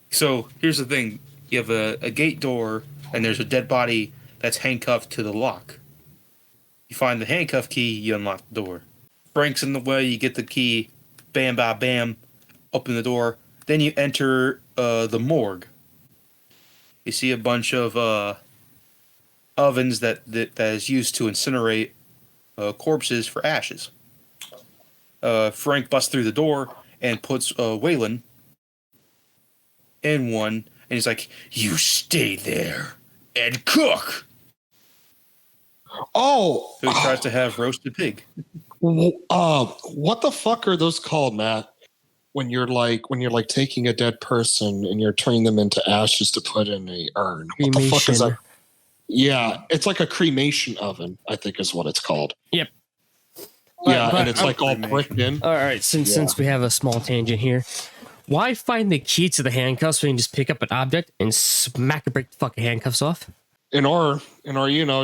So here's the thing: you have a gate door, and there's a dead body that's handcuffed to the lock. You find the handcuff key, you unlock the door. Frank's in the way, you get the key, bam, bam, bam, open the door. Then you enter the morgue. You see a bunch of ovens that is used to incinerate corpses for ashes. Frank busts through the door, and puts Waylon in one, and he's like, "You stay there and cook." Oh, So he tries to have roasted pig. What the fuck are those called, Matt? When you're like taking a dead person and you're turning them into ashes to put in a urn. What the fuck is that? Yeah, it's like a cremation oven, I think is what it's called. Yep. Yeah, and it's like all bricked in. All right, since we have a small tangent here, why find the key to the handcuffs when you can just pick up an object and smack and break the fucking handcuffs off? Or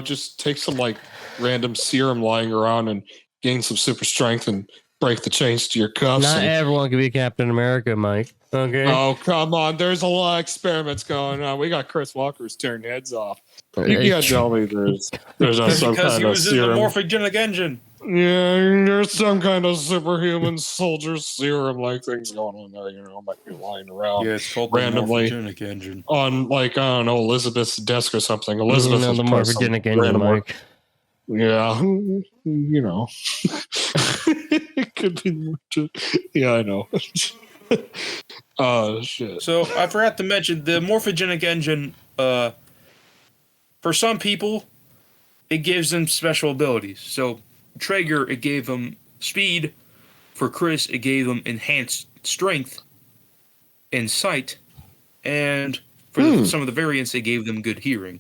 just take some like random serum lying around and gain some super strength and break the chains to your cuffs. Not everyone can be Captain America, Mike. Okay. Oh, come on. There's a lot of experiments going on. We got Chris Walker's tearing heads off. You can't tell me there's not some Because kind he of was in the serum. morphogenic engine. Yeah, there's some kind of superhuman soldier serum like things going on there, might be lying around. Yeah, it's called randomly the morphogenic engine. On, like, I don't know, Elizabeth's desk or something. Elizabeth the morphogenic engine, Mike. Yeah, it could be. Yeah, I know. Oh, shit. So I forgot to mention the morphogenic engine. For some people, it gives them special abilities. So Traeger, it gave him speed. For Chris, it gave him enhanced strength and sight. And for some of the variants, it gave them good hearing.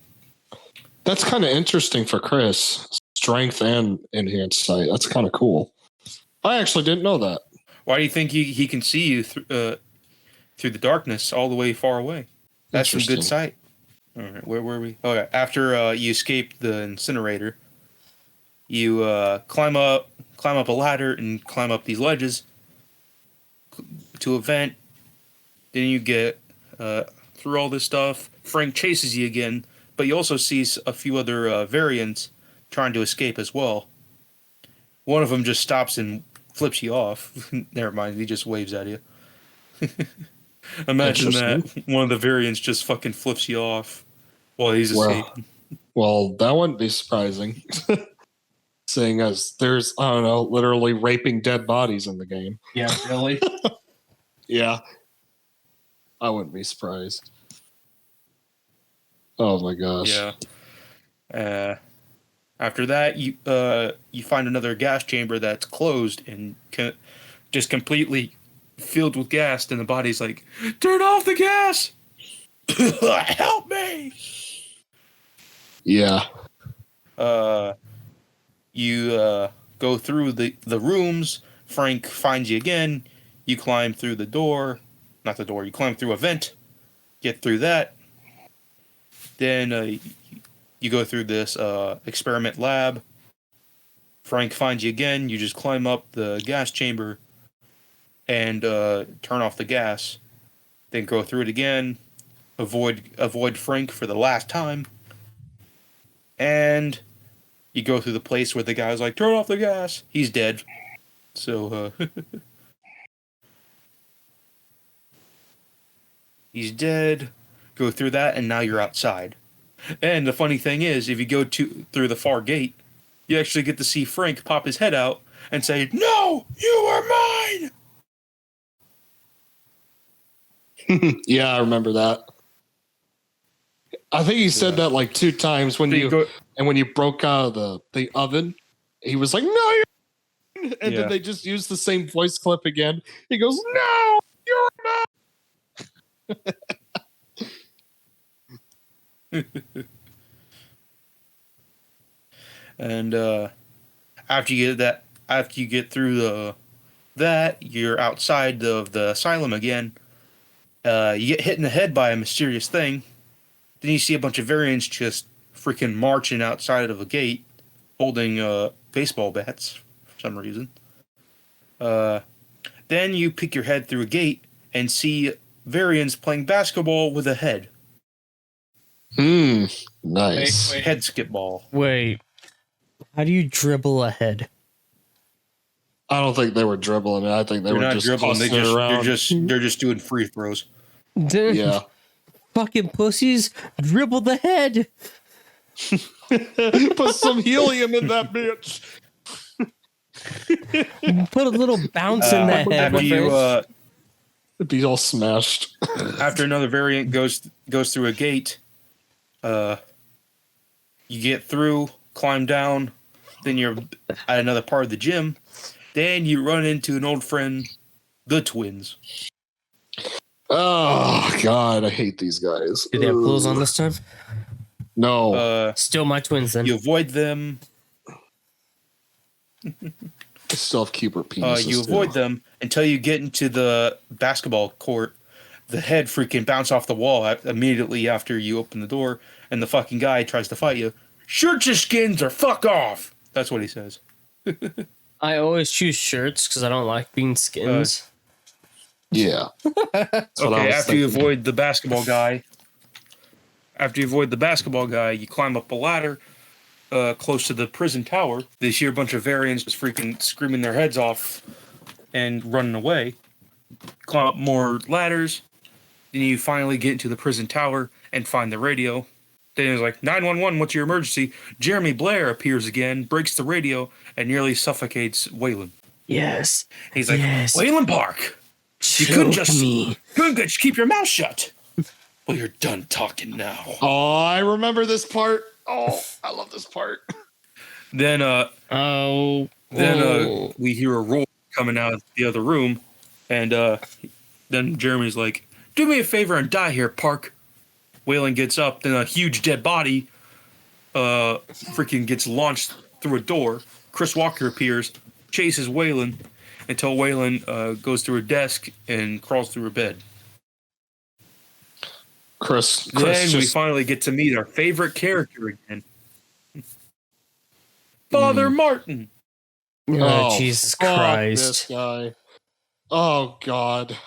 That's kind of interesting for Chris. Strength and enhanced sight. That's kind of cool. I actually didn't know that. Why do you think he can see you through the darkness all the way far away? That's some good sight. All right, where were we? Oh, yeah. After you escape the incinerator, you climb up a ladder and climb up these ledges to a vent. Then you get through all this stuff. Frank chases you again, but you also see a few other variants trying to escape as well. One of them just stops and flips you off. Never mind, he just waves at you. Imagine that. One of the variants just fucking flips you off while he's escaping. Well, that wouldn't be surprising. Seeing as there's, I don't know, literally raping dead bodies in the game. Yeah, really? Yeah. I wouldn't be surprised. Oh my gosh. Yeah. After that, you find another gas chamber that's closed and just completely filled with gas, and the body's like, "Turn off the gas! Help me!" Yeah. You go through the rooms. Frank finds you again. You climb through the door. Not the door. You climb through a vent. Get through that. Then you go through this experiment lab. Frank finds you again. You just climb up the gas chamber and turn off the gas. Then go through it again. Avoid Frank for the last time. And you go through the place where the guy's like, "Turn off the gas." He's dead. So, he's dead. Go through that, and now you're outside. And the funny thing is, if you go through the far gate, you actually get to see Frank pop his head out and say, "No, you are mine!" Yeah, I remember that. I think he said that like 2 times when when you broke out of the oven. He was like, "No, you're," and then they just used the same voice clip again. He goes, "No, you're not." And after you get through that, you're outside of the asylum again. You get hit in the head by a mysterious thing. Then you see a bunch of variants just freaking marching outside of a gate, holding baseball bats for some reason. Then you peek your head through a gate and see variants playing basketball with a head. Nice. Head skip ball. Wait. How do you dribble a head? I don't think they were dribbling it. I think they were just dribbling. around. They're just doing free throws. Yeah. Fucking pussies, dribble the head. Put some helium in that bitch. Put a little bounce in that head. After you, It'd be all smashed. after another variant goes through a gate, you get through, climb down, then you're at another part of the gym. Then you run into an old friend, the twins. Oh God, I hate these guys. Do they have clothes on this time? No. Still my twins then. You avoid them. I still have keeper penises. You avoid them until you get into the basketball court. The head freaking bounce off the wall immediately after you open the door, and the fucking guy tries to fight you. Shirt your skins or fuck off. That's what he says. I always choose shirts because I don't like being skins. Yeah. Okay, after you avoid the basketball guy, you climb up a ladder close to the prison tower. They hear a bunch of variants just freaking screaming their heads off and running away. Climb up more ladders. Then you finally get into the prison tower and find the radio. Then it's like, 911, what's your emergency? Jeremy Blair appears again, breaks the radio, and nearly suffocates Waylon. Yes. He's like, yes. Waylon Park, you couldn't just keep your mouth shut. Well, you're done talking now. Oh, I remember this part. Oh, I love this part. Then, we hear a roar coming out of the other room, and then Jeremy's like, do me a favor and die here, Park. Waylon gets up, then a huge dead body freaking gets launched through a door. Chris Walker appears, chases Waylon until Waylon goes through her desk and crawls through her bed. Chris then we finally get to meet our favorite character again. Father Martin. Oh, Jesus Christ. This guy. Oh, God.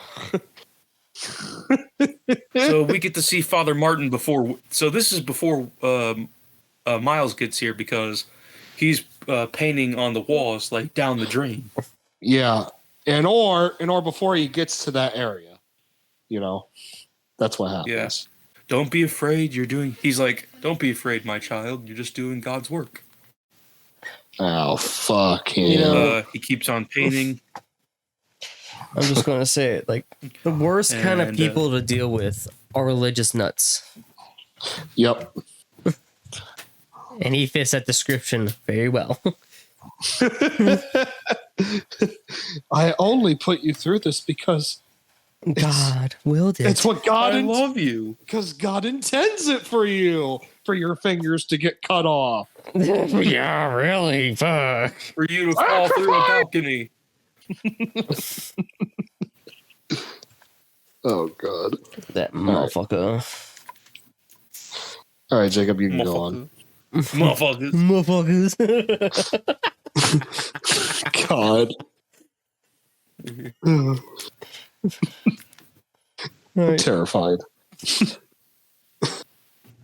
So we get to see Father Martin before. So this is before Miles gets here because he's painting on the walls like down the drain. Yeah, and or before he gets to that area, that's what happens. Yes. Yeah. Don't be afraid. He's like, don't be afraid, my child. You're just doing God's work. Oh, fuck him. He keeps on painting. I'm just going to say it. Like, the worst kind of people to deal with are religious nuts. Yep. And he fits that description very well. I only put you through this because God willed it. It's what God love you. Because God intends it for you, for your fingers to get cut off. Yeah, really. Fuck. For you to fall through a balcony. Oh, God. That motherfucker. All right, Jacob, you can go on. Motherfuckers. God. I'm terrified.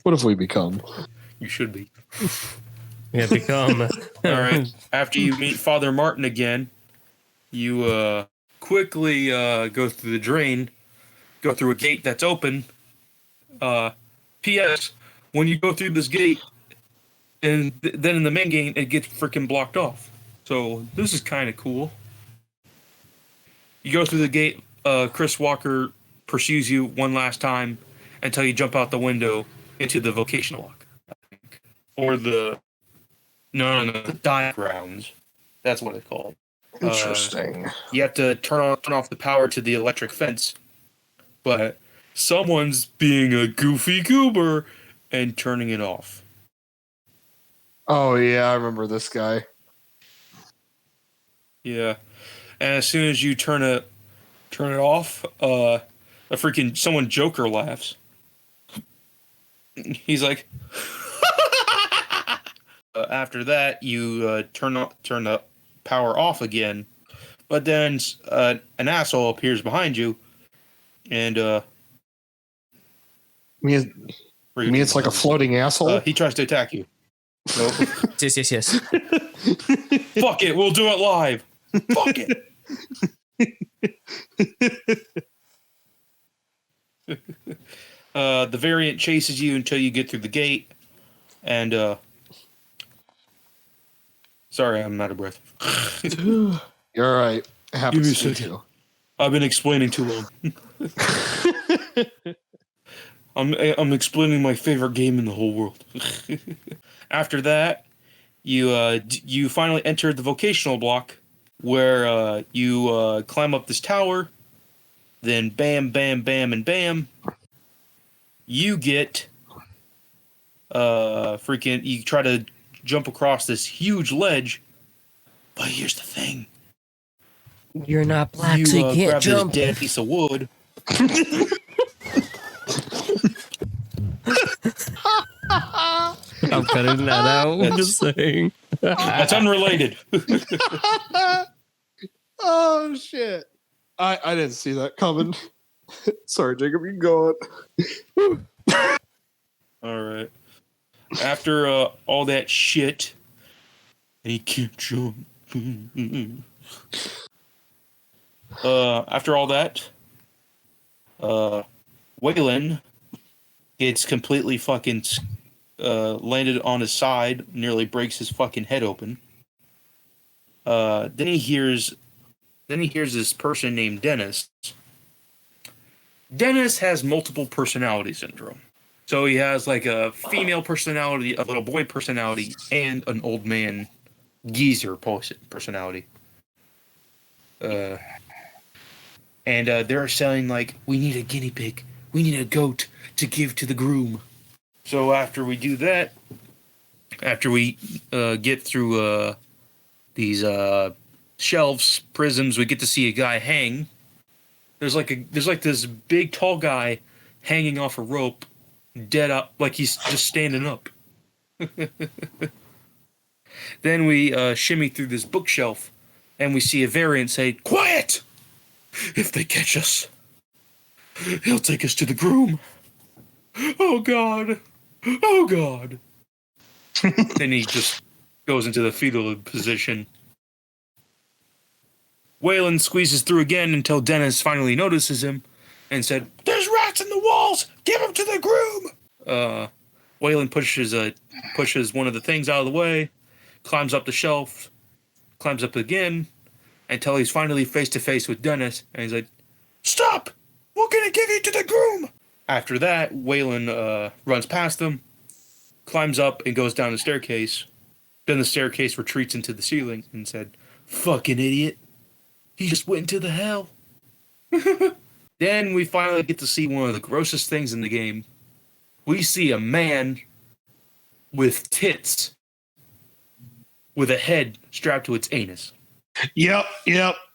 What have we become? You should be. We have become. All right. After you meet Father Martin again, you quickly go through the drain, go through a gate that's open. P.S. When you go through this gate, and then in the main game, it gets freaking blocked off. So this is kind of cool. You go through the gate. Chris Walker pursues you one last time until you jump out the window into the vocational lock, or the the dive grounds. That's what it's called. Interesting. You have to turn off the power to the electric fence, but someone's being a goofy goober and turning it off. Oh yeah, I remember this guy. Yeah, and as soon as you turn it off, someone Joker laughs. He's like, after that, you turn the power off again, but then an asshole appears behind you, and it's like a floating asshole. He tries to attack you. Nope. Yes. Fuck it, we'll do it live. Fuck it. The variant chases you until you get through the gate, and Sorry, I'm out of breath. You're all right. It happens to me second. too. I've been explaining too long. I'm explaining my favorite game in the whole world. After that, you finally enter the vocational block, where you climb up this tower. Then bam, bam, bam, and bam, you get you try to jump across this huge ledge. But here's the thing: You're not black, so you can't grab jump. this dead piece of wood. I'm cutting that out. I'm just saying. That's unrelated. Oh shit! I didn't see that coming. Sorry, Jacob. You can go on. All right. After all that shit, and he can't jump. After all that, Waylon gets completely fucking landed on his side, nearly breaks his fucking head open. Then he hears this person named Dennis. Dennis has multiple personality syndrome. So he has like a female personality, a little boy personality, and an old man geezer personality. And they're saying like, we need a guinea pig, we need a goat to give to the groom. So after we do that, after we get through these shelves, prisms, we get to see a guy hang. There's like this big tall guy hanging off a rope, dead up, like he's just standing up. Then we shimmy through this bookshelf, and we see a variant say, "Quiet! If they catch us, he'll take us to the groom. Oh God! Oh God!" Then he just goes into the fetal position. Waylon squeezes through again until Dennis finally notices him and said, "There's rats in the walls! Give him to the groom!" Waylon pushes one of the things out of the way, climbs up the shelf, climbs up again, until he's finally face to face with Dennis, and he's like, "Stop! We're gonna give you to the groom!" After that, Waylon runs past them, climbs up and goes down the staircase. Then the staircase retreats into the ceiling and said, "Fucking idiot. He just went into the hell." Then we finally get to see one of the grossest things in the game. We see a man with tits with a head strapped to its anus. Yep.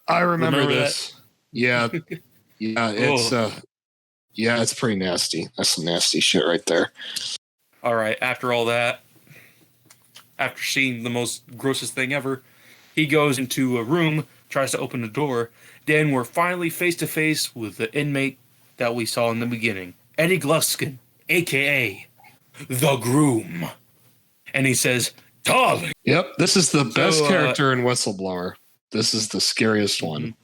I remember Remember this. Yeah. It's pretty nasty. That's some nasty shit right there. All right, after all that, after seeing the most grossest thing ever, he goes into a room, tries to open the door. Then we're finally face to face with the inmate that we saw in the beginning, Eddie Gluskin, aka the Groom. And he says, "Darling." Yep, this is the best character in Whistleblower. This is the scariest one.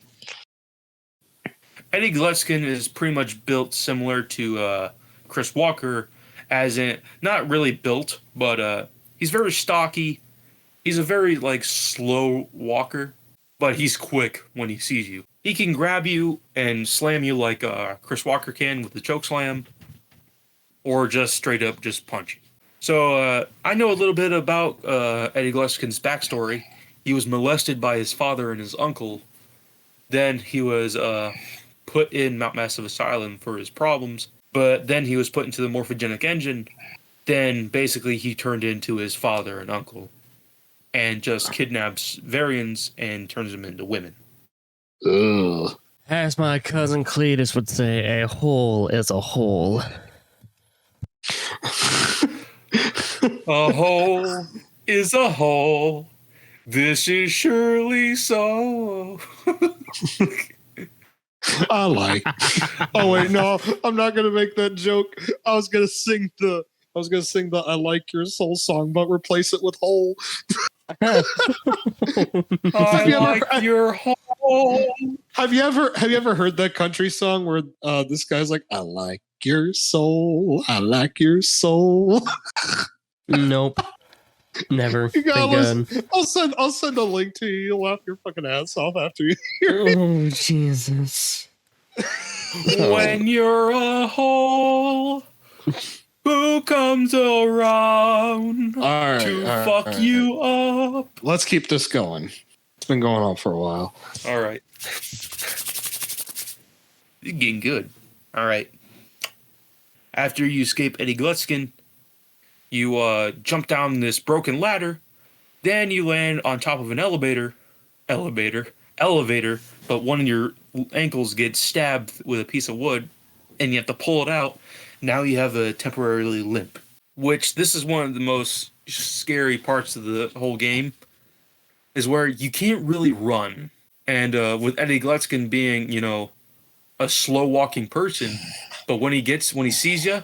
Eddie Gluskin is pretty much built similar to Chris Walker, as in, not really built, but he's very stocky. He's a very slow walker, but he's quick when he sees you. He can grab you and slam you like Chris Walker can with the choke slam, or just straight up just punch you. So I know a little bit about Eddie Gluskin's backstory. He was molested by his father and his uncle. Then he was put in Mount Massive Asylum for his problems, but then he was put into the morphogenic engine. Then basically he turned into his father and uncle and just kidnaps variants and turns them into women. Ugh. As my cousin Cletus would say, a hole is a hole. A hole is a hole. This is surely so. I like. Oh wait, no, I'm not gonna make that joke. I was gonna sing the "I Like Your Soul" song, but replace it with "hole." I like your hole. Have you ever heard that country song where this guy's like, "I like your soul, I like your soul"? Nope. Never. You Thank guys, God. I'll send a link to you. You'll laugh your fucking ass off after you hear it. Oh, Jesus. When you're a hole, who comes around to fuck you up? Let's keep this going. It's been going on for a while. All right. You're getting good. All right. After you escape Eddie Glutskin, you jump down this broken ladder. Then you land on top of an elevator, but one of your ankles gets stabbed with a piece of wood, and you have to pull it out. Now you have a temporarily limp, which this is one of the most scary parts of the whole game, is where you can't really run. And with Eddie Glutskin being, you know, a slow walking person, but when he sees you,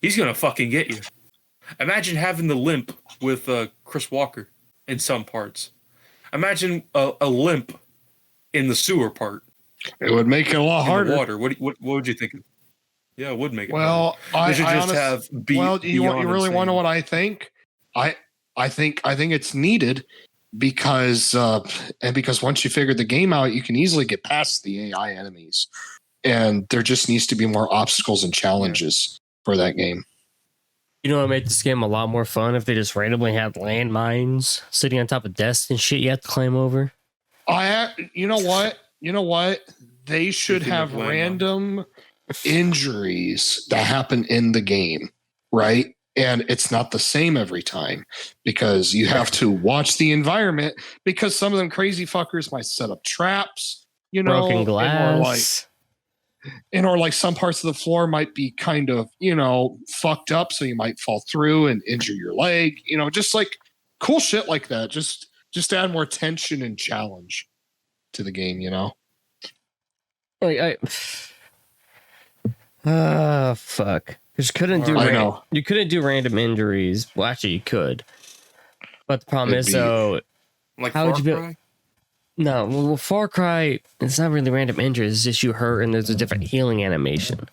he's gonna fucking get you. Imagine having the limp with Chris Walker in some parts. Imagine a limp in the sewer part. It would make it a lot harder. The water. What would you think? Yeah, it would make it. Well, harder. You really want to know what I think? I think it's needed because once you figure the game out, you can easily get past the AI enemies, and there just needs to be more obstacles and challenges for that game. You know what would make this game a lot more fun if they just randomly had landmines sitting on top of desks and shit you have to climb over? You know what? They should have random injuries that happen in the game, right? And it's not the same every time because you have to watch the environment because some of them crazy fuckers might set up traps, you know, broken glass. Or like some parts of the floor might be kind of, you know, fucked up. So you might fall through and injure your leg, you know, just like cool shit like that. Just add more tension and challenge to the game, you know? Fuck. You couldn't do random injuries. Well, actually you could. But the problem is though, like how would you be? No, well, Far Cry, it's not really random injuries. It's just you hurt and there's a different healing animation.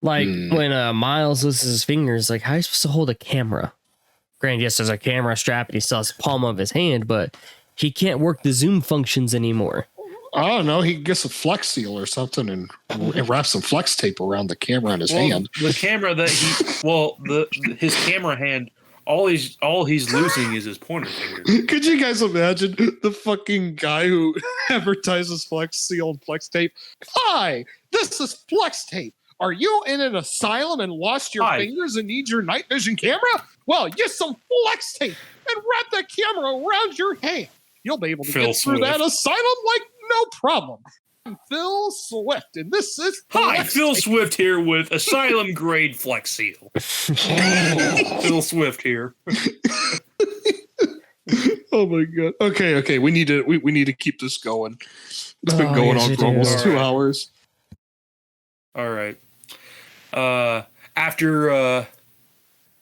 Like when Miles loses his fingers, like how are you supposed to hold a camera? Granted, yes, there's a camera strap and he still has the palm of his hand, but he can't work the zoom functions anymore. I don't know. He gets a flex seal or something and wraps some flex tape around the camera on his hand. The camera that his camera hand, all he's losing is his pointer finger. Could you guys imagine the fucking guy who advertises flex seal and flex tape? Hi, this is flex tape. Are you in an asylum and lost your fingers and need your night vision camera? Well, get some flex tape and wrap that camera around your hand. You'll be able to get through that asylum like no problem. I'm Phil Swift, and this is Hi, Phil Swift here with Asylum Grade Flex Seal. Phil Swift here. Oh my god. Okay. We need to keep this going. It's been going on for almost 2 hours. All right. After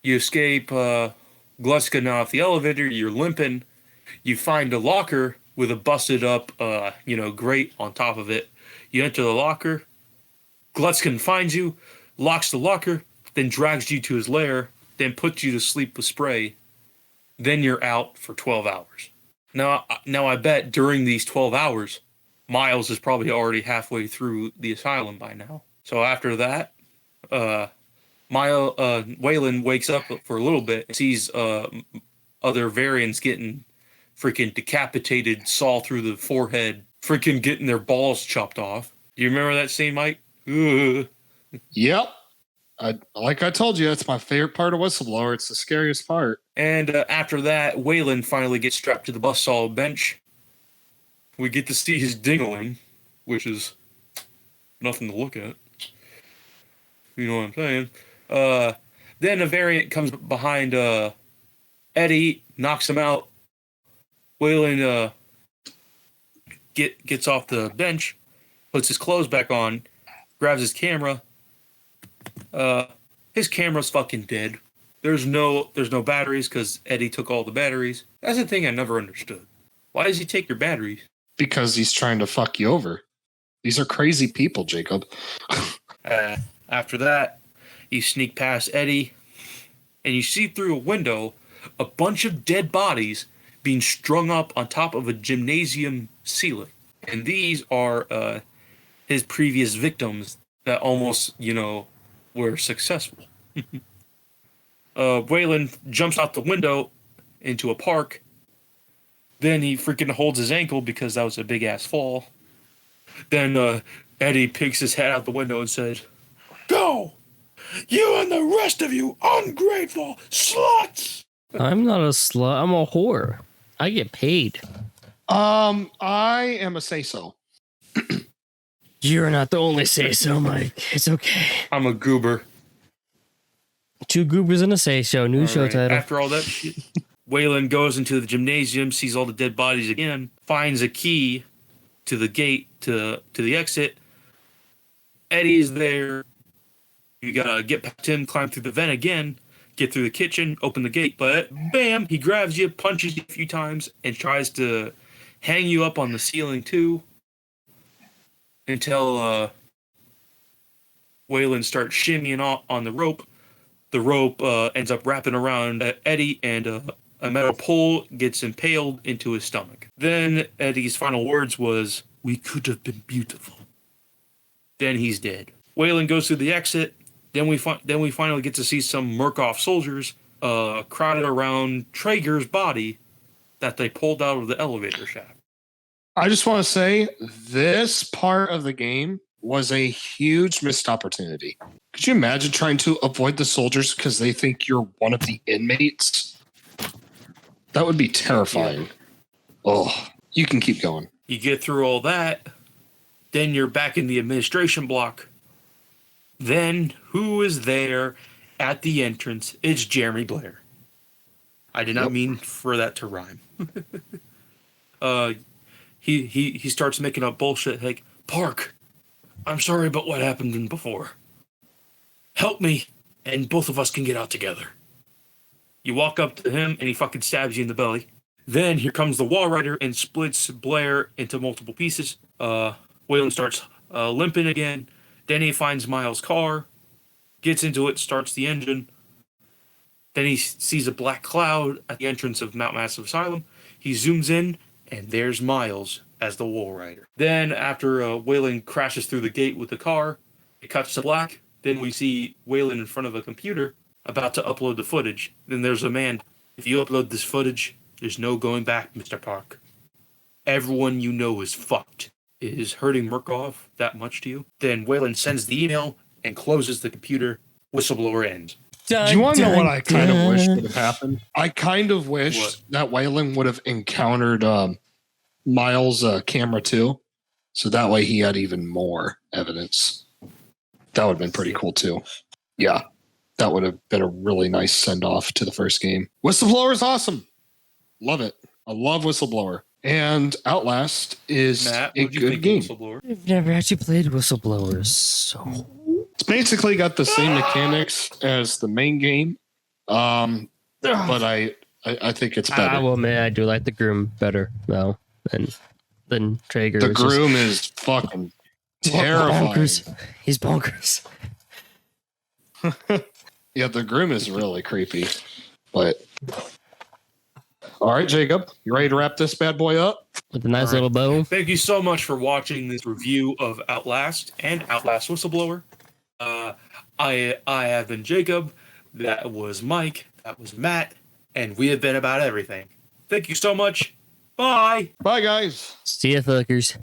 you escape Glutskin off the elevator, you're limping. You find a locker with a busted up, grate on top of it. You enter the locker. Glutskin finds you, locks the locker, then drags you to his lair, then puts you to sleep with spray. Then you're out for 12 hours. Now I bet during these 12 hours, Miles is probably already halfway through the asylum by now. So after that, Waylon wakes up for a little bit and sees other variants getting freaking decapitated, saw through the forehead, freaking getting their balls chopped off. Do you remember that scene, Mike? Ugh. Yep. Like I told you, that's my favorite part of Whistleblower. It's the scariest part. And after that, Waylon finally gets strapped to the buzzsaw bench. We get to see his dingling, which is nothing to look at. You know what I'm saying? Then a variant comes behind Eddie, knocks him out. Waylon gets off the bench, puts his clothes back on, grabs his camera. His camera's fucking dead. There's no batteries because Eddie took all the batteries. That's the thing I never understood. Why does he take your batteries? Because he's trying to fuck you over. These are crazy people, Jacob. After that, you sneak past Eddie, and you see through a window a bunch of dead bodies being strung up on top of a gymnasium ceiling. And these are his previous victims that almost, were successful. Waylon jumps out the window into a park. Then he freaking holds his ankle because that was a big ass fall. Then Eddie picks his head out the window and said, "Go! You and the rest of you ungrateful sluts!" I'm not a slut. I'm a whore. I get paid. I am a say-so. You're not the only say-so, Mike. It's okay. I'm a goober. 2 goobers and a say-so. New show title. After all that shit, Waylon goes into the gymnasium, sees all the dead bodies again, finds a key to the gate to the exit. Eddie's there. You gotta get past him, climb through the vent again, get through the kitchen, open the gate, but bam, he grabs you, punches you a few times, and tries to hang you up on the ceiling too, until Waylon starts shimmying on the rope. The rope ends up wrapping around Eddie, and a metal pole gets impaled into his stomach. Then Eddie's final words was, "We could have been beautiful." Then he's dead. Waylon goes through the exit. Then we finally get to see some Murkoff soldiers crowded around Traeger's body that they pulled out of the elevator shaft. I just want to say this part of the game was a huge missed opportunity. Could you imagine trying to avoid the soldiers because they think you're one of the inmates? That would be terrifying. Yeah. Oh, you can keep going. You get through all that, then you're back in the administration block. Then who is there at the entrance? It's Jeremy Blair. I did not mean for that to rhyme. He starts making up bullshit like, "Park, I'm sorry about what happened before. Help me, and both of us can get out together." You walk up to him, and he fucking stabs you in the belly. Then here comes the wall rider and splits Blair into multiple pieces. Waylon starts limping again. Then he finds Miles' car, gets into it, starts the engine. Then he sees a black cloud at the entrance of Mount Massive Asylum. He zooms in, and there's Miles as the wall rider. Then after Waylon crashes through the gate with the car, it cuts to black. Then we see Waylon in front of a computer about to upload the footage. Then there's a man. "If you upload this footage, there's no going back, Mr. Park. Everyone you know is fucked." Is hurting Murkoff that much to you? Then Waylon sends the email and closes the computer. Whistleblower ends. Do you want to know what I kind of wish would have happened? I kind of wish that Waylon would have encountered Miles' camera too, so that way he had even more evidence. That would have been pretty cool too. Yeah, that would have been a really nice send-off to the first game. Whistleblower is awesome. Love it. I love Whistleblower. And Outlast is a good game. I've never actually played Whistleblowers, so it's basically got the same mechanics as the main game, but I think it's better. I will admit I do like the Groom better though than Traeger. The Groom is fucking terrifying. Bonkers. He's bonkers. Yeah, the Groom is really creepy, but. All right, Jacob, you ready to wrap this bad boy up? With a nice little bow. Thank you so much for watching this review of Outlast and Outlast Whistleblower. I have been Jacob. That was Mike. That was Matt. And we have been about everything. Thank you so much. Bye. Bye, guys. See ya, fuckers.